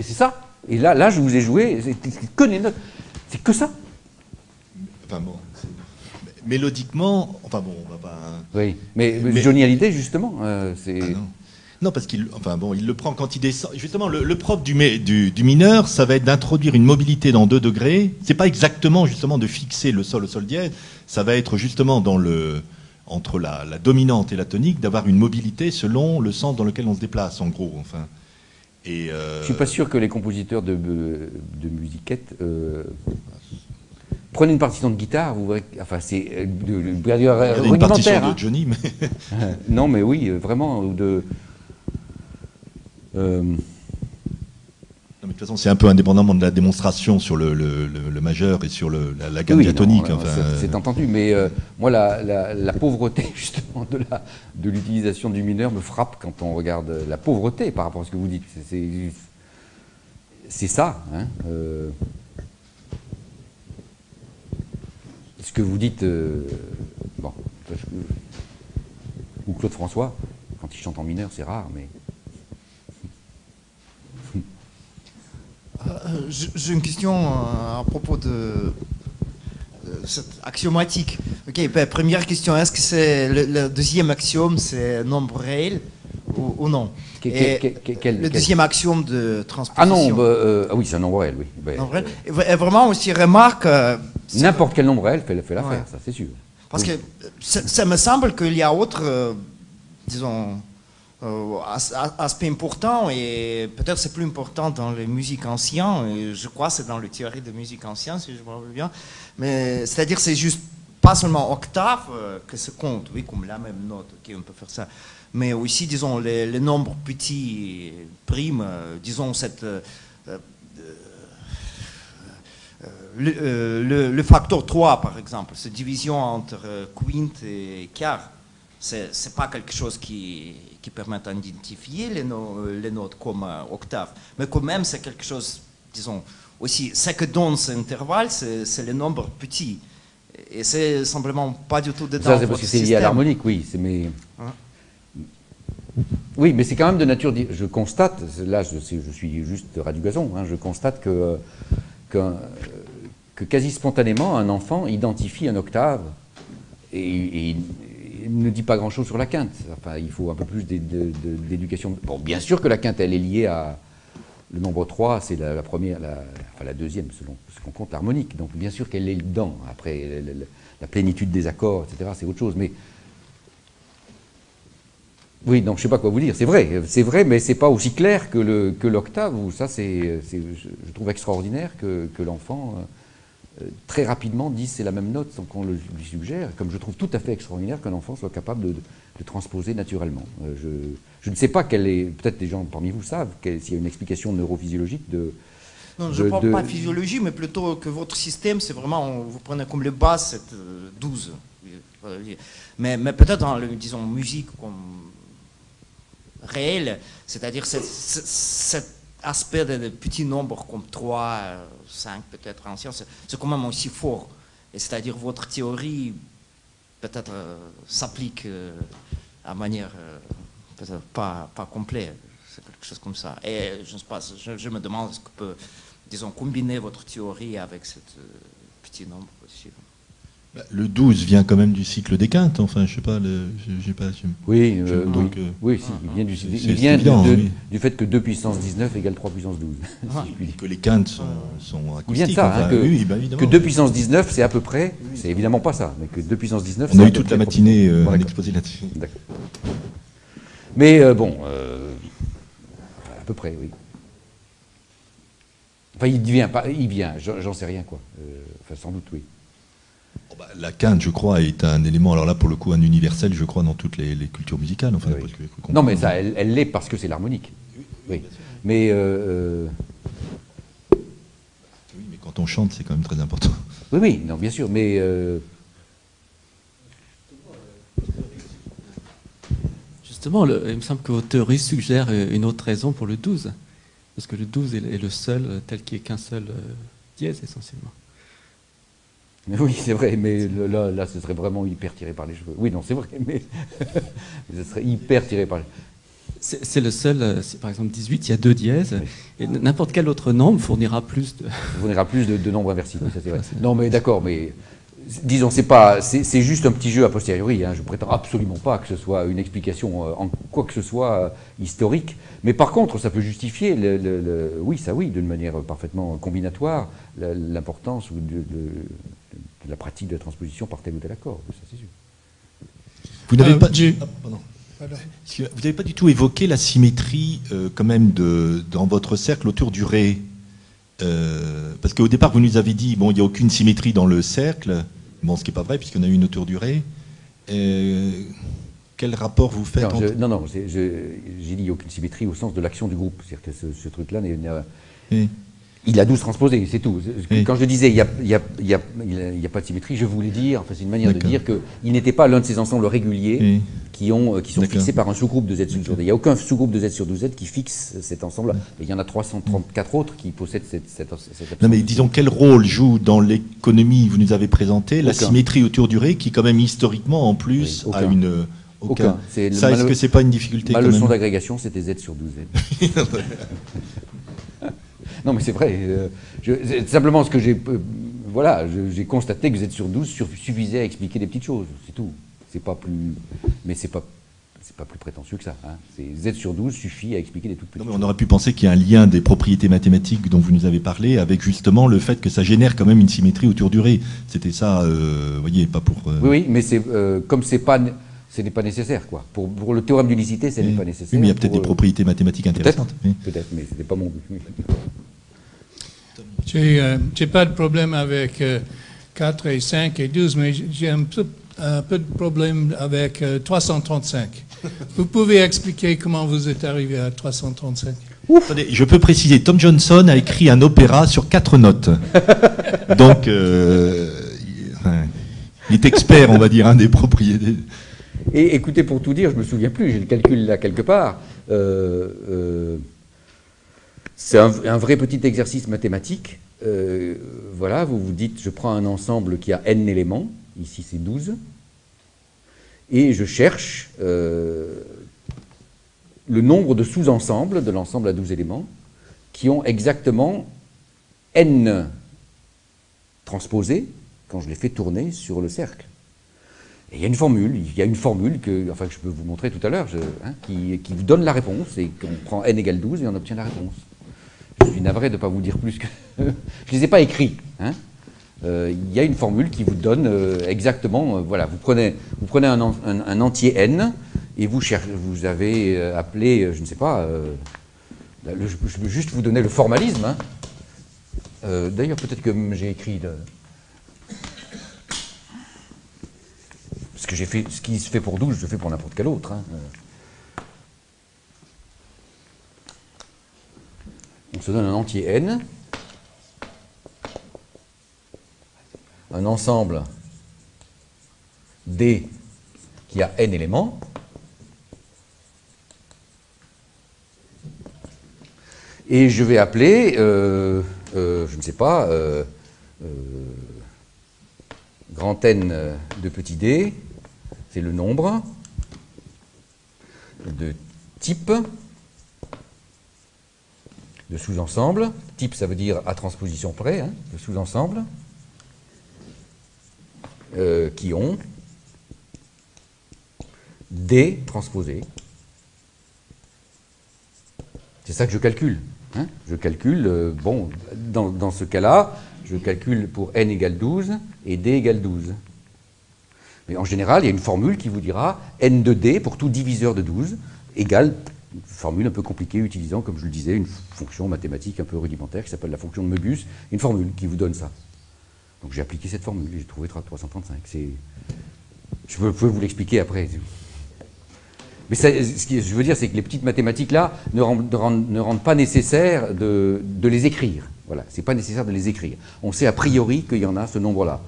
C'est ça. Et là, je vous ai joué, c'est que les notes. C'est que ça.
Enfin bon, mélodiquement, enfin bon, on va pas...
Oui, mais Johnny Hallyday, justement, c'est...
Ah non, parce qu'il il le prend quand il descend. Justement, le propre du mineur, ça va être d'introduire une mobilité dans 2 degrés. C'est pas exactement, justement, de fixer le sol au sol dièse. Ça va être, justement, entre la dominante et la tonique, d'avoir une mobilité selon le sens dans lequel on se déplace, en gros, enfin... Et
je suis pas sûr que les compositeurs de musiquette prenez une partition de guitare, vous verrez, enfin c'est
une partition de Johnny, mais
non, mais oui, vraiment
Non, mais de toute façon, c'est un peu indépendamment de la démonstration sur le majeur et sur la gamme diatonique.
C'est entendu, mais moi, la pauvreté, justement, de l'utilisation du mineur me frappe quand on regarde la pauvreté par rapport à ce que vous dites. C'est ça. Hein, ce que vous dites, bon, ou Claude François, quand il chante en mineur, c'est rare, mais...
J'ai une question à propos de cette axiomatique. Ok, première question, est-ce que c'est le deuxième axiome, c'est nombre réel ou non? Le deuxième axiome de transposition.
Ah non, oui, c'est un nombre réel, oui.
Nombre réel. Et vraiment aussi remarque...
n'importe quel nombre réel fait l'affaire, ouais. Ça c'est sûr.
Parce que ça me semble qu'il y a autre, disons... aspect important, et peut-être c'est plus important dans les musiques anciennes, et je crois que c'est dans le théorie de musique ancienne, si je me rappelle bien, mais c'est-à-dire c'est juste pas seulement octave que se compte, oui, comme la même note, ok, on peut faire ça, mais aussi, disons, les nombres petits, primes, disons, le facteur 3, par exemple, cette division entre quinte et quart, c'est pas quelque chose qui permet d'identifier les notes comme octave, mais quand même c'est quelque chose, disons, aussi, ce que donne cet intervalle, c'est les nombres petits, et c'est simplement pas du tout dedans.
Ça c'est parce que c'est lié à l'harmonique, oui, oui, mais c'est quand même de nature, je constate, là je suis juste ras du gazon, hein, je constate que quasi spontanément un enfant identifie un octave et il ne dit pas grand-chose sur la quinte. Enfin, il faut un peu plus d'éducation. Bon, bien sûr que la quinte, elle est liée à... Le nombre 3, c'est la première, enfin la deuxième, selon ce qu'on compte, l'harmonique. Donc bien sûr qu'elle est dedans. Après, la plénitude des accords, etc., c'est autre chose. Mais oui, donc je ne sais pas quoi vous dire. C'est vrai, mais c'est pas aussi clair que l'octave. Ça, je trouve extraordinaire que l'enfant très rapidement dise c'est la même note sans qu'on lui suggère. Comme je trouve tout à fait extraordinaire qu'un enfant soit capable de transposer naturellement. Je ne sais pas quelle est. Peut-être des gens parmi vous savent s'il y a une explication neurophysiologique de.
Non, je ne parle pas de physiologie, mais plutôt que votre système, c'est vraiment, vous prenez comme le bas, cette 12. Mais peut-être dans, disons, musique comme réelle, c'est-à-dire cet aspect de petits nombres comme 3, 5 peut-être en sciences, c'est quand même aussi fort. Et c'est-à-dire votre théorie peut-être s'applique à manière peut-être pas complète. C'est quelque chose comme ça. Et je ne sais pas, je me demande est-ce qu'on peut, disons, combiner votre théorie avec ce petit nombre aussi.
Le 12 vient quand même du cycle des quintes, enfin, je sais pas, j'ai pas...
Oui,
donc,
oui, si, il vient,
c'est
vient
évident, oui.
du fait que 2 puissance 19 égale 3 puissance 12.
Que les quintes sont acoustiques.
Il vient de ça,
enfin,
hein,
oui, bah, évidemment.
que 2 puissance 19, c'est à peu près, c'est évidemment pas ça, mais que 2 puissance 19...
On a eu toute la matinée à l'exposé là-dessus.
D'accord. Mais bon, à peu près, oui. Enfin, il vient, j'en sais rien, quoi. Enfin, sans doute, oui.
La quinte, je crois, est un élément, alors là, pour le coup, un universel, je crois, dans toutes les cultures musicales. Enfin,
Oui. Non, mais ça, elle l'est parce que c'est l'harmonique. Oui. Mais...
Oui, mais quand on chante, c'est quand même très important.
Oui, non, bien sûr, mais...
Justement, il me semble que votre théorie suggère une autre raison pour le 12. Parce que le 12 est le seul, tel qu'il n'y ait qu'un seul dièse, essentiellement.
Oui, c'est vrai, mais là, ce serait vraiment hyper tiré par les cheveux. Oui, non, c'est vrai, mais ce serait hyper tiré par les cheveux.
C'est le seul, par exemple 18, il y a 2 dièses, oui. Et n'importe quel autre nombre fournira plus de...
Fournira plus de nombres inversibles, ça c'est vrai. Non, mais d'accord, mais disons, c'est juste un petit jeu a posteriori, hein. Je ne prétends absolument pas que ce soit une explication en quoi que ce soit historique, mais par contre, ça peut justifier, oui, d'une manière parfaitement combinatoire, l'importance de la pratique de la transposition par tel ou tel accord, ça c'est sûr.
Vous n'avez pas... Vous n'avez pas du tout évoqué la symétrie quand même dans votre cercle autour du ré. Parce qu'au départ, vous nous avez dit, bon, il n'y a aucune symétrie dans le cercle, bon, ce qui n'est pas vrai, puisqu'on a eu une autour du ré. Quel rapport vous faites
Non, j'ai dit il n'y a aucune symétrie au sens de l'action du groupe. C'est-à-dire que ce truc-là, il a 12 transposés, c'est tout. Quand je disais il n'y a pas de symétrie, je voulais dire, enfin c'est une manière de dire qu'il n'était pas l'un de ces ensembles réguliers qui sont fixés par un sous-groupe de Z sur 12Z. Il n'y a aucun sous-groupe de Z sur 12Z qui fixe cet ensemble-là. Il y en a 334 autres qui possèdent cette
Non mais disons, quel rôle joue dans l'économie, vous nous avez présenté, la symétrie autour du ré, qui quand même historiquement en plus a une...
Aucun.
Ça, est-ce que c'est pas une difficulté
ma leçon d'agrégation, c'était Z sur 12Z. Non, mais c'est vrai. Simplement, ce que j'ai constaté que Z sur 12 suffisait à expliquer des petites choses. C'est tout. C'est pas plus, mais c'est pas plus prétentieux que ça. Hein. Z sur 12 suffit à expliquer des toutes petites choses.
On aurait pu penser qu'il y a un lien des propriétés mathématiques dont vous nous avez parlé avec justement le fait que ça génère quand même une symétrie autour du ré. C'était ça, vous voyez, pas pour...
Oui, mais comme ce n'est pas nécessaire, quoi. Pour le théorème d'unicité, ce n'est pas nécessaire.
Oui, mais il y a peut-être des propriétés mathématiques intéressantes.
Peut-être, mais ce n'était pas mon but. Oui.
J'ai pas de problème avec 4 et 5 et 12, mais j'ai un peu de problème avec 335. Vous pouvez expliquer comment vous êtes arrivé à 335?
Attendez, je peux préciser, Tom Johnson a écrit un opéra sur 4 notes. Donc, il est expert, on va dire, des propriétés.
Et écoutez, pour tout dire, je ne me souviens plus, j'ai le calcul là quelque part. C'est un vrai petit exercice mathématique. Voilà, vous vous dites, je prends un ensemble qui a n éléments, ici c'est 12, et je cherche le nombre de sous-ensembles de l'ensemble à 12 éléments qui ont exactement n transposés quand je les fais tourner sur le cercle. Et il y a une formule que je peux vous montrer tout à l'heure, qui vous donne la réponse, et qu'on prend n égale 12 et on obtient la réponse. Je suis navré de ne pas vous dire plus que... je ne les ai pas écrits. Il y a une formule qui vous donne exactement... voilà, vous prenez un entier n, et vous avez appelé, je ne sais pas... je veux juste vous donner le formalisme. D'ailleurs, peut-être que j'ai écrit... Parce que j'ai fait ce qui se fait pour 12, je le fais pour n'importe quel autre. On se donne un entier n, un ensemble D qui a n éléments, et je vais appeler, je ne sais pas, grand N de petit d, c'est le nombre de type de sous-ensemble. Type, ça veut dire à transposition près, de sous-ensemble, qui ont D transposé. C'est ça que je calcule. Je calcule, bon, dans ce cas-là, je calcule pour n égale 12 et d égale 12. Mais en général, il y a une formule qui vous dira n de d pour tout diviseur de 12 égale, une formule un peu compliquée utilisant, comme je le disais, une fonction mathématique un peu rudimentaire qui s'appelle la fonction de Möbius, une formule qui vous donne ça. Donc j'ai appliqué cette formule et j'ai trouvé 335. Je peux vous l'expliquer après. Mais ce que je veux dire, c'est que les petites mathématiques-là ne rendent pas nécessaire de les écrire. Voilà, c'est pas nécessaire de les écrire. On sait a priori qu'il y en a ce nombre-là.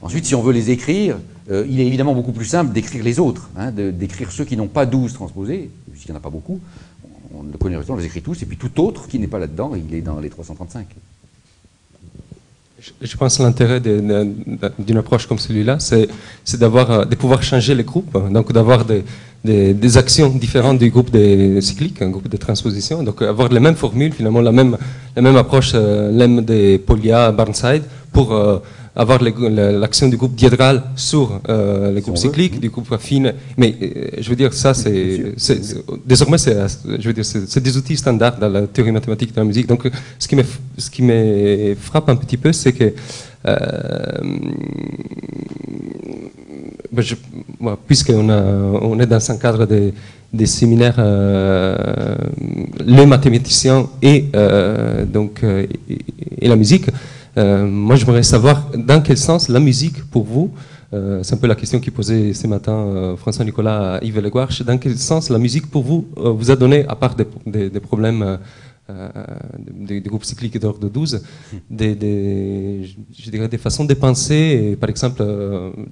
Ensuite, si on veut les écrire, il est évidemment beaucoup plus simple d'écrire les autres, d'écrire ceux qui n'ont pas 12 transposés, puisqu'il n'y en a pas beaucoup. On le connaît, on les écrit tous, et puis tout autre qui n'est pas là-dedans, il est dans les 335.
Je pense que l'intérêt d'une approche comme celui-là, c'est de pouvoir changer les groupes, donc d'avoir des actions différentes du groupe des cycliques, un groupe de transposition, donc avoir les mêmes formules, finalement la même approche, l'EM de Polya, Burnside, pour avoir l'action du groupe diédral sur les groupes cycliques, du groupe affine. Mais je veux dire, ça, désormais, c'est des outils standards dans la théorie mathématique de la musique. Donc, ce qui me frappe un petit peu, c'est que puisqu'on est dans un cadre des séminaires, les mathématiciens et la musique, moi, j'aimerais savoir dans quel sens la musique, pour vous, c'est un peu la question qu'il posait ce matin François Nicolas à Yves Leguarche, dans quel sens la musique, pour vous, vous a donné, à part des problèmes des groupes cycliques d'ordre de 12, je dirais des façons de penser, par exemple,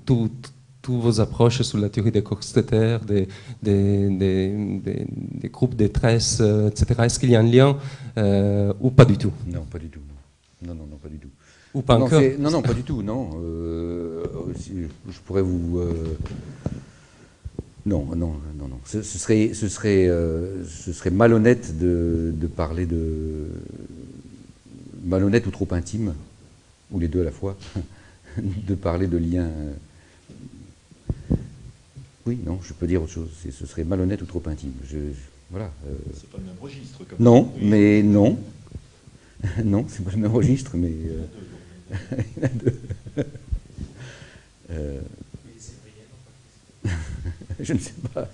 toutes vos approches sur la théorie des Coxeter, des groupes de tresses, etc. Est-ce qu'il y a un lien ou pas du tout?
Non, pas du tout. Non, pas du tout.
Ou pas encore?
Non, pas du tout, non. Je pourrais vous... Non. Ce serait malhonnête de parler de... Malhonnête ou trop intime, ou les deux à la fois, de parler de liens... Oui, non, je peux dire autre chose. Ce serait malhonnête ou trop intime. Voilà.
C'est pas le même registre. Comme
non, mais non. Non, c'est pas le même registre, mais... il y en a deux. Je ne sais pas.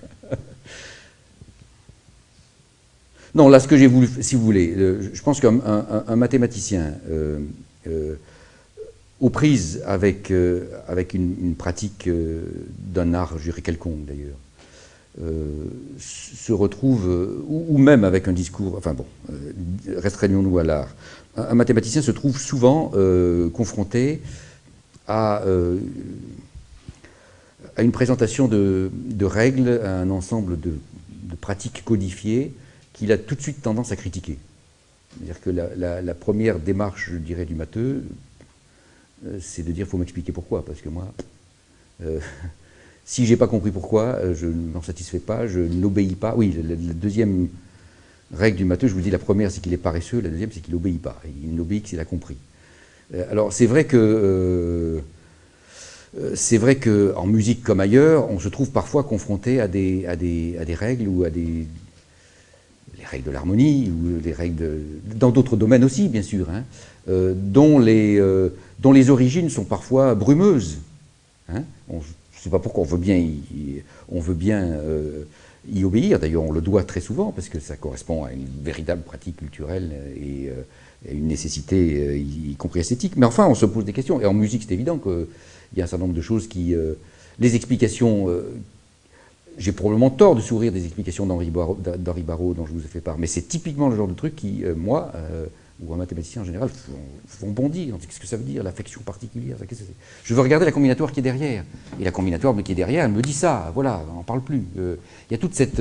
Non, là, ce que j'ai voulu, si vous voulez, je pense qu'un mathématicien aux prises avec une pratique d'un art, je dirais quelconque d'ailleurs, se retrouve, ou même avec un discours, enfin bon, restreignons-nous à l'art, un mathématicien se trouve souvent confronté à une présentation de règles, à un ensemble de pratiques codifiées qu'il a tout de suite tendance à critiquer. C'est-à-dire que la première démarche, je dirais, du matheux, c'est de dire il faut m'expliquer pourquoi, parce que moi, si j'ai pas compris pourquoi, je ne m'en satisfais pas, je n'obéis pas. Oui, la deuxième règle du matheux, je vous dis, la première c'est qu'il est paresseux, la deuxième c'est qu'il n'obéit pas. Il n'obéit que s'il a compris. Alors c'est vrai que c'est vrai qu'en musique comme ailleurs, on se trouve parfois confronté à des règles ou à les règles de l'harmonie ou les règles dans d'autres domaines aussi, bien sûr, hein, dont les origines sont parfois brumeuses. Hein. Je ne sais pas pourquoi on veut bien y obéir. D'ailleurs, on le doit très souvent parce que ça correspond à une véritable pratique culturelle et une nécessité, y compris esthétique. Mais enfin, on se pose des questions. Et en musique, c'est évident qu'il y a un certain nombre de choses qui... les explications... j'ai probablement tort de sourire des explications d'Henri Barraud dont je vous ai fait part, mais c'est typiquement le genre de truc qui, moi, ou un mathématicien en général, font bondir. Qu'est-ce que ça veut dire, l'affection particulière? Je veux regarder la combinatoire qui est derrière. Et la combinatoire qui est derrière, elle me dit ça. Voilà, on n'en parle plus. Il y a toute cette...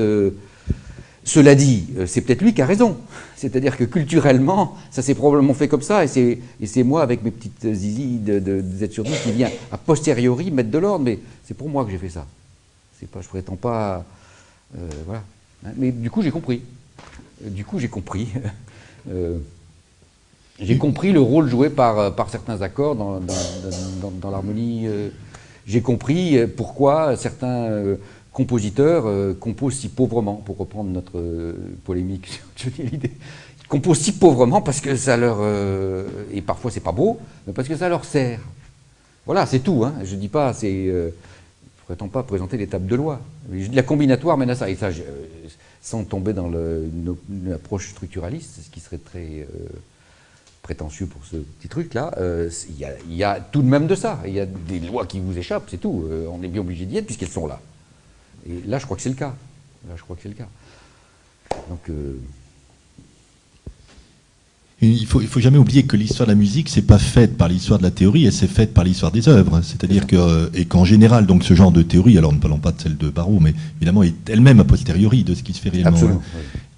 Cela dit, c'est peut-être lui qui a raison. C'est-à-dire que culturellement, ça s'est probablement fait comme ça, et c'est moi, avec mes petites zizi de Z sur 10, qui vient a posteriori mettre de l'ordre, mais c'est pour moi que j'ai fait ça. Je ne prétends pas... voilà. Mais du coup, j'ai compris. J'ai compris le rôle joué par certains accords dans l'harmonie. J'ai compris pourquoi certains compositeurs composent si pauvrement, pour reprendre notre polémique sur Johnny Hallyday. Ils composent si pauvrement parce que ça leur... et parfois c'est pas beau, mais parce que ça leur sert. Voilà, c'est tout. Hein. Je ne dis pas... je ne prétends pas présenter des tables de loi. La combinatoire mène à ça. Et ça, sans tomber dans une approche structuraliste, ce qui serait très... prétentieux pour ce petit truc-là, il y a tout de même de ça. Il y a des lois qui vous échappent, c'est tout. On est bien obligé d'y être puisqu'elles sont là. Et là, je crois que c'est le cas. Donc...
Il faut jamais oublier que l'histoire de la musique, c'est pas faite par l'histoire de la théorie, elle s'est faite par l'histoire des œuvres. C'est-à-dire qu'en général, donc ce genre de théorie, alors ne parlons pas de celle de Barraud, mais évidemment est elle-même a posteriori de ce qui se fait réellement.
Absolument.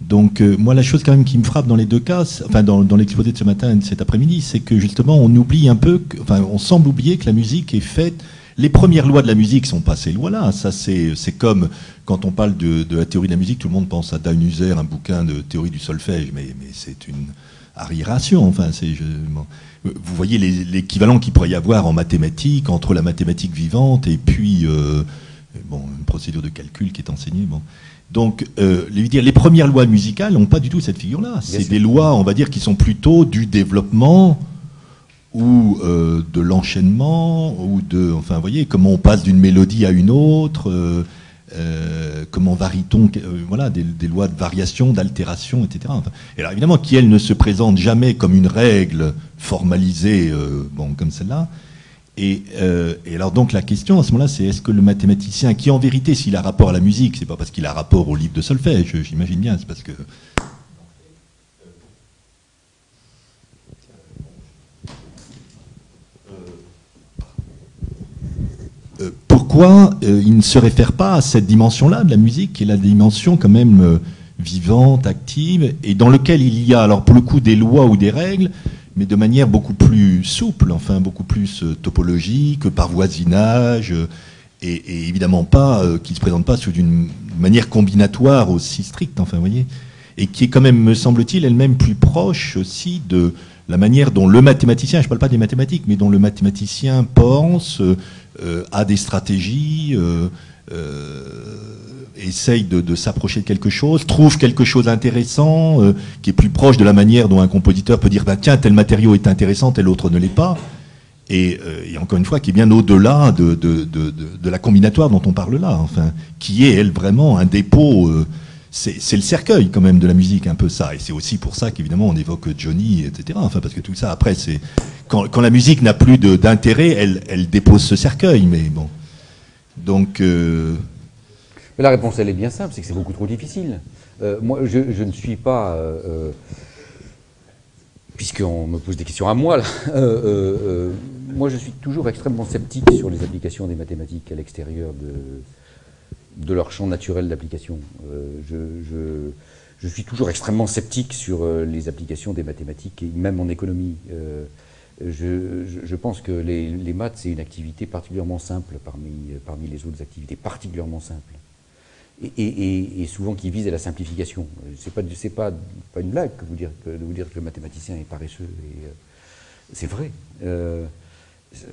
Donc moi, la chose quand même qui me frappe dans les deux cas, enfin dans l'exposé de ce matin et de cet après-midi, c'est que justement on oublie un peu, on semble oublier que la musique est faite. Les premières lois de la musique sont pas ces lois-là. Ça, c'est comme quand on parle de la théorie de la musique, tout le monde pense à Deinhauser, un bouquin de théorie du solfège, mais c'est une arriération. Enfin, vous voyez l'équivalent qu'il pourrait y avoir en mathématiques entre la mathématique vivante et puis une procédure de calcul qui est enseignée. Bon. Donc, les premières lois musicales n'ont pas du tout cette figure-là. C'est des lois, on va dire, qui sont plutôt du développement ou de l'enchaînement, ou de... Enfin, vous voyez, comment on passe d'une mélodie à une autre, comment varie-t-on, voilà, des lois de variation, d'altération, etc. Enfin, et alors, évidemment, qui, elles, ne se présentent jamais comme une règle formalisée, comme celle-là. Et alors donc la question à ce moment-là, c'est est-ce que le mathématicien, qui en vérité, s'il a rapport à la musique, c'est pas parce qu'il a rapport au livre de solfège, j'imagine bien, c'est parce que... Pourquoi il ne se réfère pas à cette dimension-là de la musique, qui est la dimension quand même vivante, active, et dans lequel il y a, alors pour le coup, des lois ou des règles, mais de manière beaucoup plus souple, enfin beaucoup plus topologique, par voisinage, et évidemment pas, qui ne se présente pas sous une manière combinatoire aussi stricte, enfin vous voyez, et qui est quand même, me semble-t-il, elle-même plus proche aussi de la manière dont le mathématicien, je ne parle pas des mathématiques, mais dont le mathématicien pense, a des stratégies, essaye de s'approcher de quelque chose, trouve quelque chose d'intéressant, qui est plus proche de la manière dont un compositeur peut dire tiens, tel matériau est intéressant, tel autre ne l'est pas, et encore une fois, qui est bien au-delà de la combinatoire dont on parle là, enfin, qui est, elle, vraiment un dépôt, c'est le cercueil quand même de la musique, un peu ça, et c'est aussi pour ça qu'évidemment on évoque Johnny, etc., enfin, parce que tout ça, après, c'est quand la musique n'a plus d'intérêt, elle dépose ce cercueil, mais bon. Donc...
Mais la réponse, elle est bien simple, c'est que c'est beaucoup trop difficile. Moi, je ne suis pas... puisqu'on me pose des questions à moi, là, moi, je suis toujours extrêmement sceptique sur les applications des mathématiques à l'extérieur de leur champ naturel d'application. Je suis toujours extrêmement sceptique sur les applications des mathématiques, et même en économie. Je pense que les maths, c'est une activité particulièrement simple parmi les autres activités, particulièrement simple. Et souvent qui vise à la simplification. C'est pas une blague de vous dire que le mathématicien est paresseux. C'est vrai.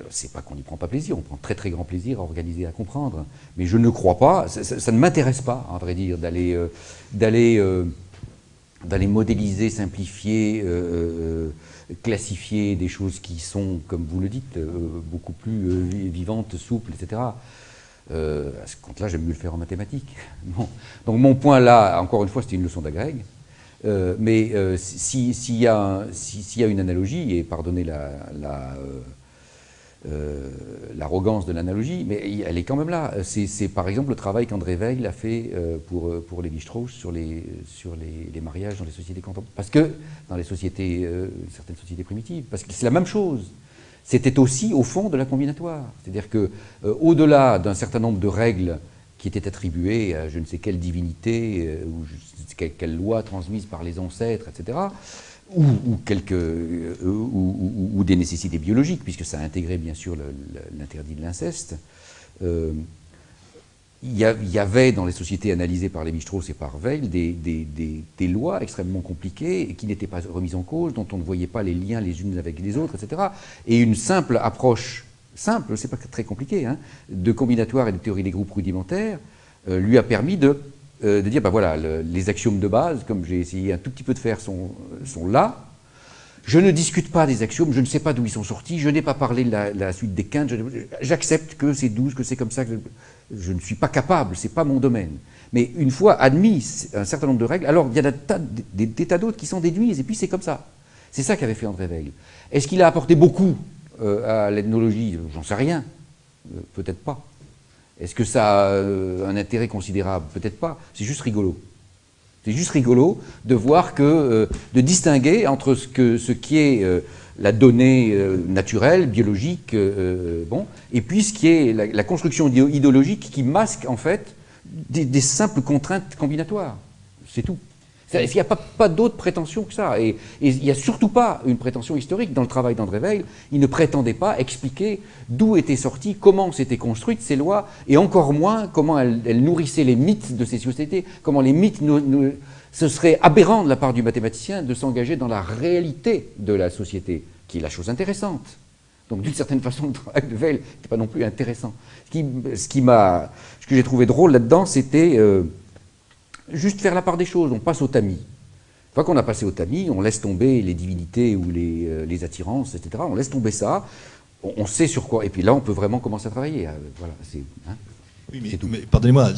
c'est pas qu'on n'y prend pas plaisir, on prend très très grand plaisir à organiser, à comprendre. Mais je ne crois pas, ça ne m'intéresse pas, à vrai dire, d'aller modéliser, simplifier, classifier des choses qui sont, comme vous le dites, beaucoup plus vivantes, souples, etc. À ce compte-là, j'aime mieux le faire en mathématiques. Bon. Donc mon point là, encore une fois, c'était une leçon d'agrég. Mais s'il y a une analogie, et pardonnez l'arrogance de l'analogie, mais elle est quand même là. C'est par exemple le travail qu'André Weil a fait pour Lévi-Strauss sur les mariages dans les sociétés contemporaines. Parce que, dans les sociétés, certaines sociétés primitives, parce que c'est la même chose. C'était aussi au fond de la combinatoire. C'est-à-dire que, au-delà d'un certain nombre de règles qui étaient attribuées à je ne sais quelle divinité, ou je ne sais quelle loi transmise par les ancêtres, etc., ou des nécessités biologiques, puisque ça a intégré bien sûr l'interdit de l'inceste. Il y avait dans les sociétés analysées par Lévi-Strauss et par Weil des lois extrêmement compliquées et qui n'étaient pas remises en cause, dont on ne voyait pas les liens les unes avec les autres, etc. Et une simple approche, simple, c'est pas très compliqué, hein, de combinatoire et de théorie des groupes rudimentaires, lui a permis de dire, ben voilà, les axiomes de base, comme j'ai essayé un tout petit peu de faire, sont là. Je ne discute pas des axiomes, je ne sais pas d'où ils sont sortis, je n'ai pas parlé de la suite des quintes, j'accepte que c'est 12, que c'est comme ça, que je ne suis pas capable, c'est pas mon domaine. Mais une fois admis un certain nombre de règles, alors il y a des tas d'autres qui s'en déduisent, et puis c'est comme ça. C'est ça qu'avait fait André Weil. Est-ce qu'il a apporté beaucoup à l'ethnologie? J'en sais rien, peut-être pas. Est-ce que ça a un intérêt considérable? Peut-être pas. C'est juste rigolo. C'est juste rigolo de voir que, de distinguer entre ce qui est la donnée naturelle, biologique, bon, et puis ce qui est la construction idéologique qui masque en fait des simples contraintes combinatoires. C'est tout. Il n'y a pas d'autre prétention que ça. Et il n'y a surtout pas une prétention historique. Dans le travail d'André Weil, il ne prétendait pas expliquer d'où étaient sorties, comment s'étaient construites ces lois, et encore moins comment elles nourrissaient les mythes de ces sociétés, comment les mythes ce serait aberrant de la part du mathématicien de s'engager dans la réalité de la société, qui est la chose intéressante. Donc d'une certaine façon, le travail de Weil n'était pas non plus intéressant. Ce que j'ai trouvé drôle là-dedans, c'était juste faire la part des choses. On passe au tamis. Une fois qu'on a passé au tamis, on laisse tomber les divinités ou les attirances, etc. On laisse tomber ça. On sait sur quoi. Et puis là, on peut vraiment commencer à travailler. Voilà, c'est... Hein.
Oui, mais pardonnez-moi,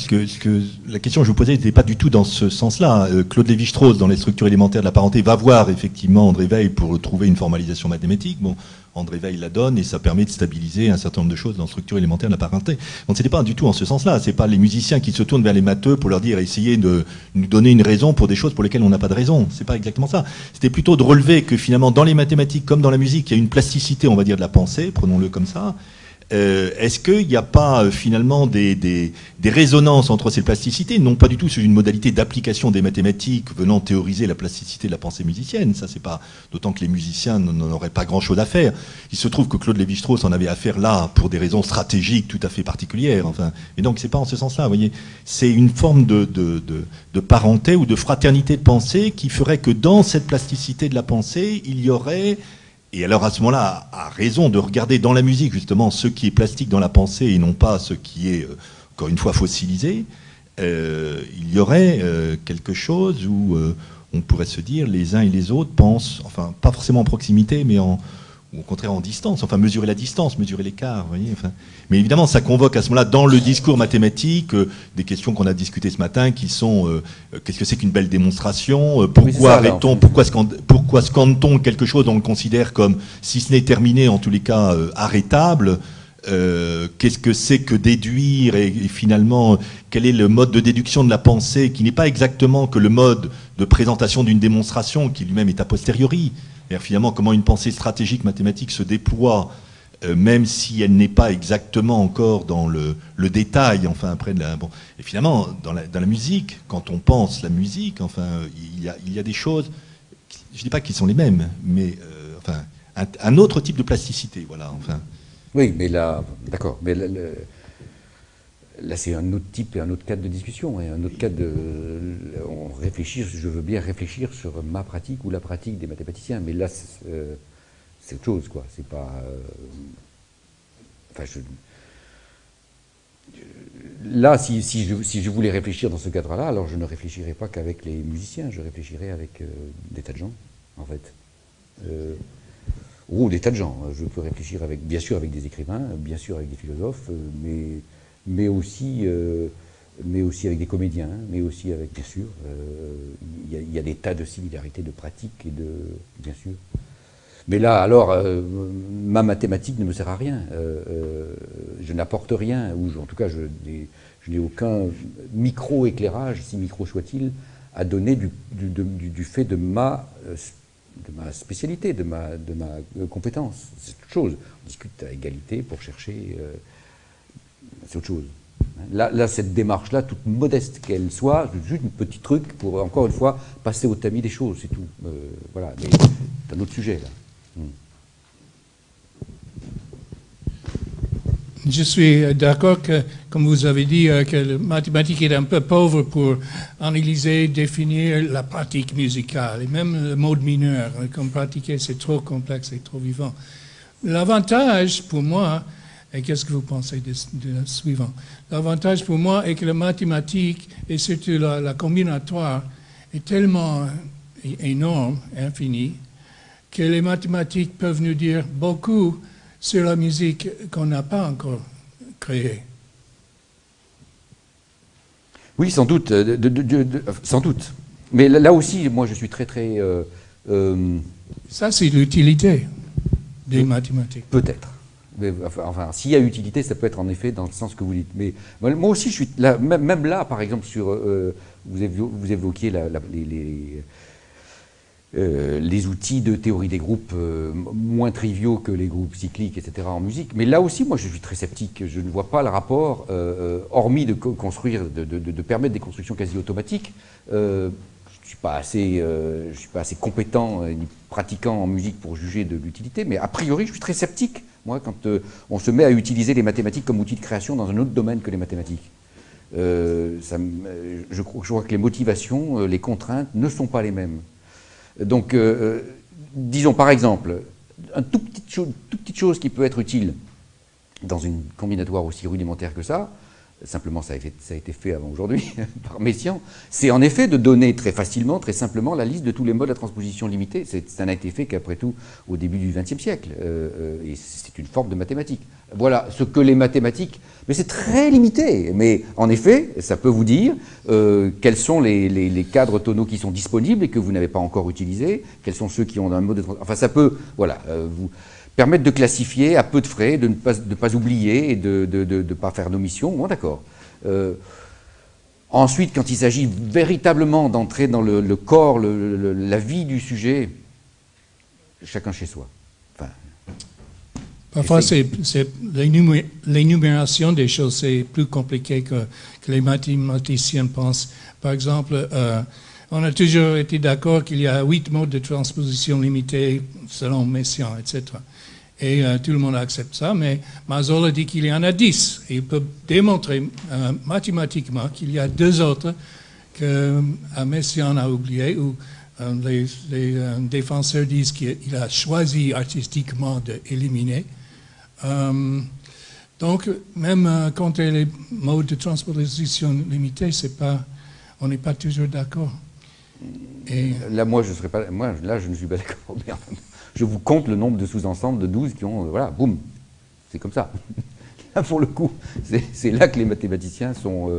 la question que je vous posais n'était pas du tout dans ce sens-là. Claude Lévi-Strauss, dans les structures élémentaires de la parenté, va voir effectivement André Weil pour trouver une formalisation mathématique. Bon, André Weil la donne et ça permet de stabiliser un certain nombre de choses dans la structure élémentaire de la parenté. Donc c'était pas du tout en ce sens-là. C'est pas les musiciens qui se tournent vers les matheux pour leur dire essayez de nous donner une raison pour des choses pour lesquelles on n'a pas de raison. C'est pas exactement ça. C'était plutôt de relever que finalement dans les mathématiques comme dans la musique, il y a une plasticité, on va dire, de la pensée, prenons-le comme ça. Est-ce qu'il n'y a pas finalement des résonances entre ces plasticités, non pas du tout sur une modalité d'application des mathématiques venant théoriser la plasticité de la pensée musicienne, ça c'est pas, d'autant que les musiciens n'en auraient pas grand-chose à faire. Il se trouve que Claude Lévi-Strauss en avait affaire là pour des raisons stratégiques tout à fait particulières, enfin, et donc c'est pas en ce sens-là, vous voyez, c'est une forme de parenté ou de fraternité de pensée qui ferait que dans cette plasticité de la pensée, il y aurait... Et alors à ce moment-là, a raison de regarder dans la musique justement ce qui est plastique dans la pensée et non pas ce qui est, encore une fois, fossilisé, il y aurait quelque chose où on pourrait se dire les uns et les autres pensent, enfin pas forcément en proximité, mais ou au contraire en distance, enfin mesurer la distance, mesurer l'écart, vous voyez, enfin. Mais évidemment, ça convoque à ce moment-là, dans le discours mathématique, des questions qu'on a discutées ce matin, qui sont qu'est-ce que c'est qu'une belle démonstration, pourquoi arrête-t-on, pourquoi scande-t-on quelque chose dont on le considère comme, si ce n'est terminé, en tous les cas arrêtable, qu'est-ce que c'est que déduire et finalement, quel est le mode de déduction de la pensée, qui n'est pas exactement que le mode de présentation d'une démonstration, qui lui-même est a posteriori. Finalement, comment une pensée stratégique mathématique se déploie, même si elle n'est pas exactement encore dans le détail. Enfin, après, bon. Et finalement, dans la musique, quand on pense la musique, enfin, il y a des choses. Je ne dis pas qu'ils sont les mêmes, mais enfin, un autre type de plasticité, voilà. Enfin.
Oui, mais là, d'accord. Mais là, c'est un autre type et un autre cadre de discussion, et un autre cadre on réfléchit, je veux bien réfléchir sur ma pratique ou la pratique des mathématiciens, mais là, c'est autre chose, quoi. C'est pas... enfin, là, si je voulais réfléchir dans ce cadre-là, alors je ne réfléchirais pas qu'avec les musiciens, je réfléchirais avec des tas de gens, en fait. Ou des tas de gens. Je peux réfléchir avec, bien sûr avec des écrivains, bien sûr avec des philosophes, mais aussi avec des comédiens, mais aussi avec, bien sûr, il y a des tas de similarités de pratiques et de, bien sûr. Mais là, alors, ma mathématique ne me sert à rien. Je n'apporte rien, ou en tout cas, je n'ai aucun micro-éclairage, si micro soit-il, à donner du fait de ma spécialité, de ma compétence. C'est autre chose. On discute à égalité pour chercher... c'est autre chose. Là, cette démarche-là, toute modeste qu'elle soit, juste un petit truc pour, encore une fois, passer au tamis des choses, c'est tout. Voilà, mais c'est un autre sujet, là.
Je suis d'accord que, comme vous avez dit, que la mathématique est un peu pauvre pour analyser, définir la pratique musicale, et même le mode mineur. Comme pratiquer, c'est trop complexe et trop vivant. L'avantage pour moi, et qu'est-ce que vous pensez de suivant? L'avantage pour moi est que la mathématique, et surtout la combinatoire, est tellement énorme, infinie, que les mathématiques peuvent nous dire beaucoup sur la musique qu'on n'a pas encore créée.
Oui, sans doute, sans doute. Mais là aussi, moi, je suis très...
Ça, c'est l'utilité des mathématiques.
Peut-être. Enfin, s'il y a utilité, ça peut être en effet dans le sens que vous dites. Mais moi aussi, je suis là, même là, par exemple, sur vous évoquiez les outils de théorie des groupes moins triviaux que les groupes cycliques, etc. en musique. Mais là aussi, moi, je suis très sceptique. Je ne vois pas le rapport, hormis de construire, de permettre des constructions quasi automatiques. Je suis pas assez compétent ni pratiquant en musique pour juger de l'utilité, mais a priori, je suis très sceptique, moi, quand on se met à utiliser les mathématiques comme outil de création dans un autre domaine que les mathématiques. Je crois que les motivations, les contraintes ne sont pas les mêmes. Donc, disons par exemple, une toute petite chose qui peut être utile dans une combinatoire aussi rudimentaire que ça, simplement ça a été fait avant aujourd'hui par Messiaen, c'est en effet de donner très facilement, très simplement la liste de tous les modes à transposition limitée. Ça n'a été fait qu'après tout au début du XXe siècle, et c'est une forme de mathématique. Voilà ce que les mathématiques, mais c'est très limité, mais en effet, ça peut vous dire quels sont les cadres tonaux qui sont disponibles et que vous n'avez pas encore utilisés, quels sont ceux qui ont un mode de transposition, enfin ça peut, voilà, vous permettre de classifier à peu de frais, de ne pas oublier et de ne pas faire d'omission, bon d'accord. Ensuite, quand il s'agit véritablement d'entrer dans le corps, la vie du sujet, chacun chez soi. Enfin,
parfois, l'énumération des choses, c'est plus compliqué que les mathématiciens pensent. Par exemple, on a toujours été d'accord qu'il y a 8 modes de transposition limitée selon Messiaen, etc. Et tout le monde accepte ça, mais Mazola dit qu'il y en a 10. Et il peut démontrer mathématiquement qu'il y a 2 autres que Messiaen a oubliés, ou les défenseurs disent qu'il a choisi artistiquement d'éliminer. Donc, même quand il y a les modes de transposition limités, on n'est pas toujours d'accord.
Là, moi, je ne suis pas d'accord. Je vous compte le nombre de sous-ensembles de 12 qui ont... voilà, boum, c'est comme ça. Là, pour le coup, c'est là que les mathématiciens sont...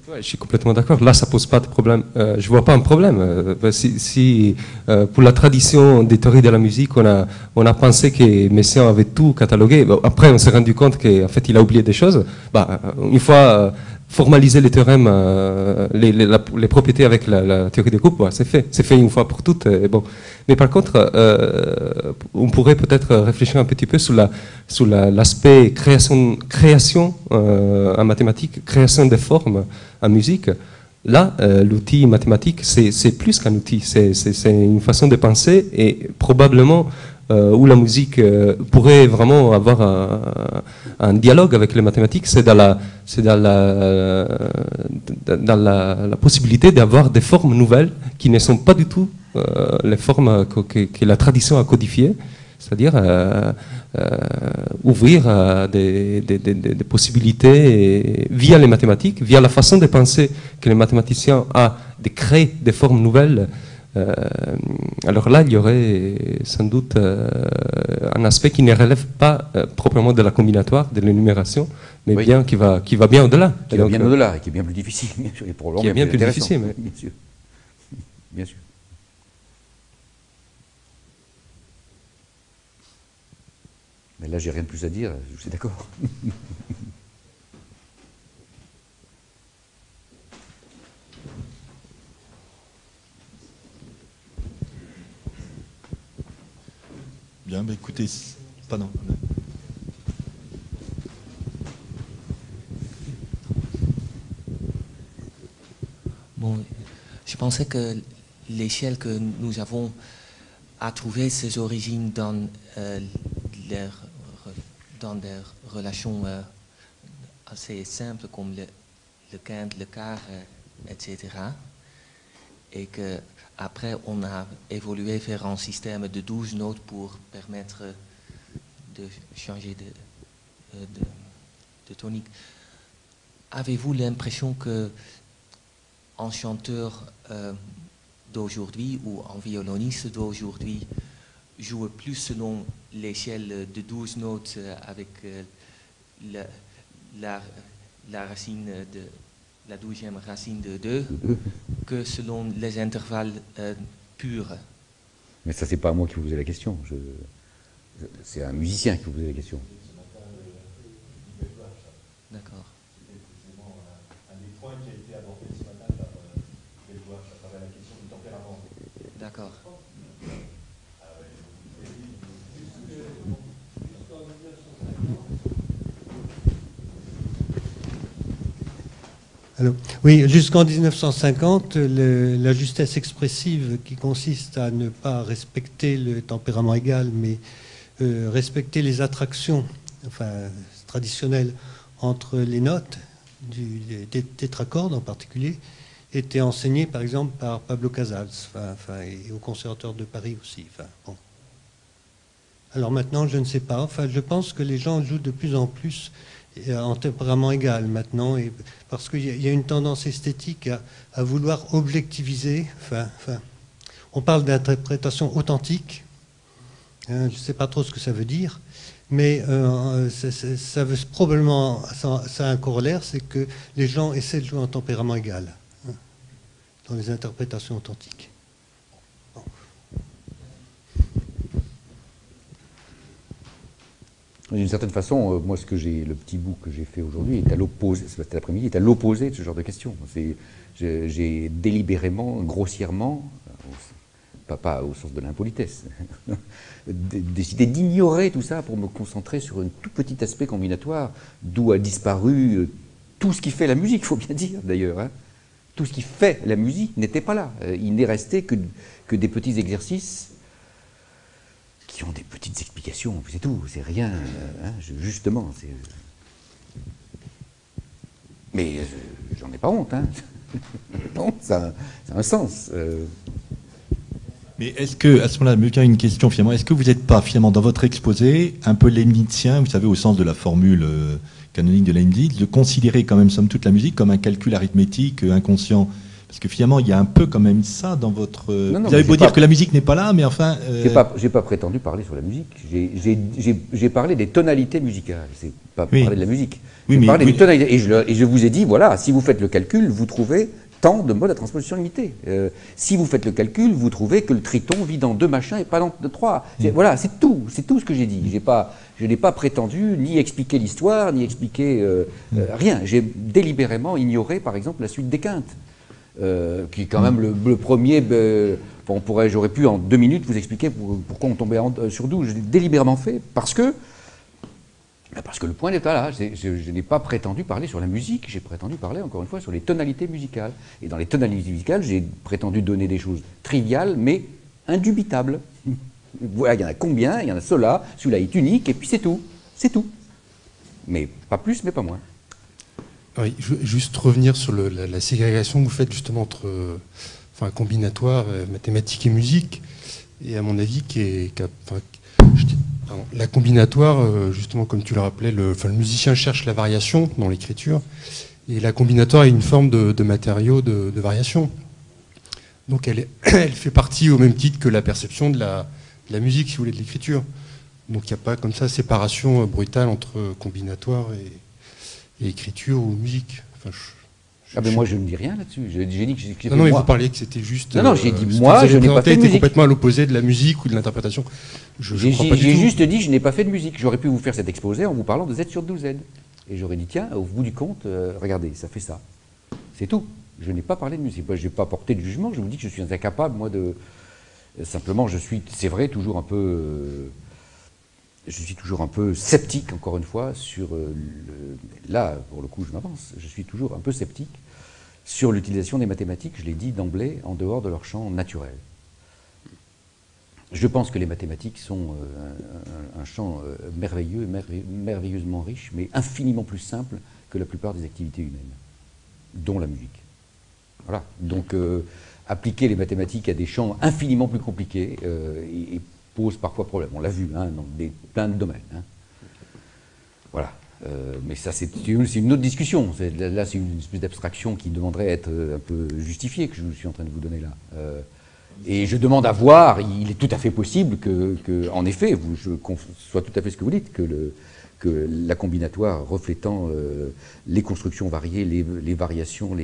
Ouais, je suis complètement d'accord. Là, ça pose pas de problème. Je vois pas un problème. Pour la tradition des théories de la musique, on a pensé que Messiaen avait tout catalogué. Bon, après, on s'est rendu compte qu'en fait, il a oublié des choses. Une fois formaliser les théorèmes, les propriétés avec la théorie des groupes, c'est fait. C'est fait une fois pour toutes. Bon. Mais par contre, on pourrait peut-être réfléchir un petit peu sur l'aspect création en mathématiques, création des formes en musique. Là, l'outil mathématique, c'est plus qu'un outil. C'est une façon de penser et probablement où la musique pourrait vraiment avoir un dialogue avec les mathématiques, c'est dans la possibilité d'avoir des formes nouvelles qui ne sont pas du tout les formes que la tradition a codifiées c'est-à-dire ouvrir des possibilités via les mathématiques, via la façon de penser que les mathématiciens ont de créer des formes nouvelles. Alors là, il y aurait sans doute un aspect qui ne relève pas proprement de la combinatoire, de l'énumération, mais
oui,
bien qui va bien au-delà.
Qui va bien au-delà et qui est bien plus difficile, bien sûr, et
qui est bien plus difficile, mais...
bien sûr. Bien sûr. Mais là, j'ai rien de plus à dire, je suis d'accord.
Bien, bah écoutez, pardon.
Bon, je pensais que l'échelle que nous avons à trouver ses origines dans des relations assez simples comme le quinte, le quart, etc. Et que après on a évolué vers un système de 12 notes pour permettre de changer de tonique. Avez-vous l'impression que un chanteur d'aujourd'hui ou un violoniste d'aujourd'hui joue plus selon l'échelle de 12 notes avec la racine de la 12e racine de 2 que selon les intervalles purs?
Mais ça, c'est pas à moi qui vous posez la question. C'est un musicien qui vous pose la question.
D'accord.
C'était précisément un des points qui a été abordé ce matin par Belvoire à travers la question du tempérament.
D'accord.
Alors, oui, jusqu'en 1950, la justesse expressive qui consiste à ne pas respecter le tempérament égal, mais respecter les attractions, enfin traditionnelles entre les notes, des tétracordes en particulier, était enseignée par exemple par Pablo Casals, et au Conservatoire de Paris aussi. Bon. Alors maintenant, je ne sais pas. Enfin, je pense que les gens jouent de plus en plus en tempérament égal maintenant, et parce qu'il y a une tendance esthétique à vouloir objectiviser. On parle d'interprétation authentique. Hein, je ne sais pas trop ce que ça veut dire, mais ça veut probablement, ça a un corollaire, c'est que les gens essaient de jouer en tempérament égal, hein, dans les interprétations authentiques.
D'une certaine façon, moi, le petit bout que j'ai fait aujourd'hui est à l'opposé, cet après-midi, est à l'opposé de ce genre de questions. J'ai délibérément, grossièrement, pas au sens de l'impolitesse, décidé d'ignorer tout ça pour me concentrer sur un tout petit aspect combinatoire, d'où a disparu tout ce qui fait la musique, il faut bien dire d'ailleurs. Hein. Tout ce qui fait la musique n'était pas là. Il n'est resté que des petits exercices qui ont des petites explications, c'est tout, c'est rien, hein, justement. Mais j'en ai pas honte, hein. Non, ça a un sens.
Mais est-ce que, à ce moment-là, me vient une question finalement, est-ce que vous n'êtes pas finalement dans votre exposé un peu leibnizien, vous savez, au sens de la formule canonique de Leibniz, de considérer quand même somme toute la musique comme un calcul arithmétique inconscient? Parce que finalement, il y a un peu quand même ça dans votre...
Non,
vous avez beau dire que la musique n'est pas là, mais enfin...
J'ai pas prétendu parler sur la musique. J'ai parlé des tonalités musicales. C'est pas parler de la musique.
Oui,
j'ai parlé des tonalités. Et je vous ai dit, voilà, si vous faites le calcul, vous trouvez tant de modes à transposition limitée. Si vous faites le calcul, vous trouvez que le triton vit dans 2 machins et pas dans 3. Voilà, c'est tout ce que j'ai dit. Je n'ai pas prétendu ni expliquer l'histoire, ni expliquer rien. J'ai délibérément ignoré, par exemple, la suite des quintes. Qui est quand même le premier, j'aurais pu en 2 minutes vous expliquer pourquoi on tombait sur 12. Je l'ai délibérément fait parce que le point n'est pas là. Je n'ai pas prétendu parler sur la musique, j'ai prétendu parler encore une fois sur les tonalités musicales. Et dans les tonalités musicales, j'ai prétendu donner des choses triviales mais indubitables. Voilà, il y en a combien, il y en a ceux-là, celui-là est unique et puis c'est tout. C'est tout. Mais pas plus, mais pas moins.
Oui, je veux juste revenir sur la ségrégation que vous faites justement entre combinatoire, mathématiques et musique, et à mon avis, La combinatoire, justement, comme tu le rappelais, le musicien cherche la variation dans l'écriture, et la combinatoire est une forme de matériau de variation. Donc elle fait partie au même titre que la perception de la musique, si vous voulez, de l'écriture. Donc il n'y a pas comme ça séparation brutale entre combinatoire et écriture ou musique. Enfin,
moi je ne dis rien là-dessus. J'ai dit que j'ai
non, mais vous parliez que c'était juste.
Non, j'ai dit moi je n'ai pas fait de musique.
Complètement à l'opposé de la musique ou de l'interprétation.
J'ai juste dit je n'ai pas fait de musique. J'aurais pu vous faire cet exposé en vous parlant de Z sur 12Z. Et j'aurais dit tiens, au bout du compte, regardez, ça fait ça. C'est tout. Je n'ai pas parlé de musique. Moi, je n'ai pas porté de jugement. Je vous dis que je suis incapable, moi, de. Simplement, c'est vrai, toujours un peu. Je suis toujours un peu sceptique, encore une fois, sur. Là, pour le coup, je m'avance. Je suis toujours un peu sceptique sur l'utilisation des mathématiques, je l'ai dit d'emblée, en dehors de leur champ naturel. Je pense que les mathématiques sont un champ merveilleux, merveilleusement riche, mais infiniment plus simple que la plupart des activités humaines, dont la musique. Voilà. Donc, appliquer les mathématiques à des champs infiniment plus compliqués et pose parfois problème. On l'a vu dans plein de domaines. Hein. Voilà. Mais ça, c'est une autre discussion. Là, c'est une espèce d'abstraction qui demanderait à être un peu justifiée que je suis en train de vous donner là. Et je demande à voir, il est tout à fait possible que en effet, je soit tout à fait ce que vous dites, que la combinatoire reflétant les constructions variées, les variations,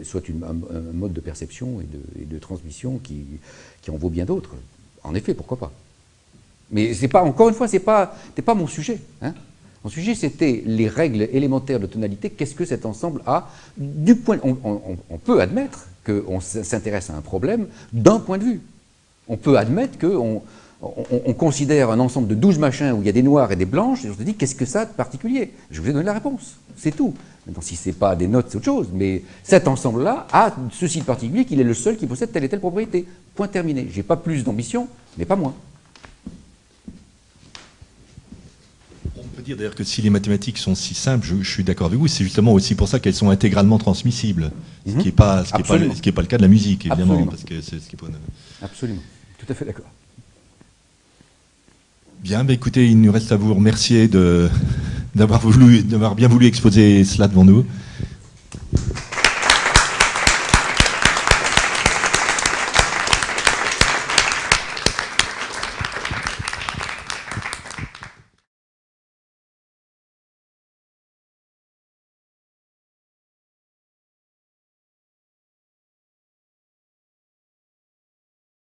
soit un mode de perception et de transmission qui en vaut bien d'autres. En effet, pourquoi pas. Mais c'est pas, encore une fois, c'est pas mon sujet. Hein. Mon sujet, c'était les règles élémentaires de tonalité. Qu'est-ce que cet ensemble a du point. On peut admettre qu'on s'intéresse à un problème d'un point de vue. On peut admettre qu'on considère un ensemble de 12 machins où il y a des noirs et des blanches, et on se dit qu'est-ce que ça a de particulier? Je vous ai donné la réponse, c'est tout. Maintenant, si ce n'est pas des notes, c'est autre chose, mais cet ensemble-là a ceci de particulier qu'il est le seul qui possède telle et telle propriété. Point terminé. Je n'ai pas plus d'ambition, mais pas moins.
On peut dire d'ailleurs que si les mathématiques sont si simples, je suis d'accord avec vous, c'est justement aussi pour ça qu'elles sont intégralement transmissibles, ce qui n'est pas le cas de la musique, évidemment.
Absolument.
Parce que c'est ce qui est...
Absolument, tout à fait d'accord.
Bien, écoutez, il nous reste à vous remercier d'avoir bien voulu exposer cela devant nous.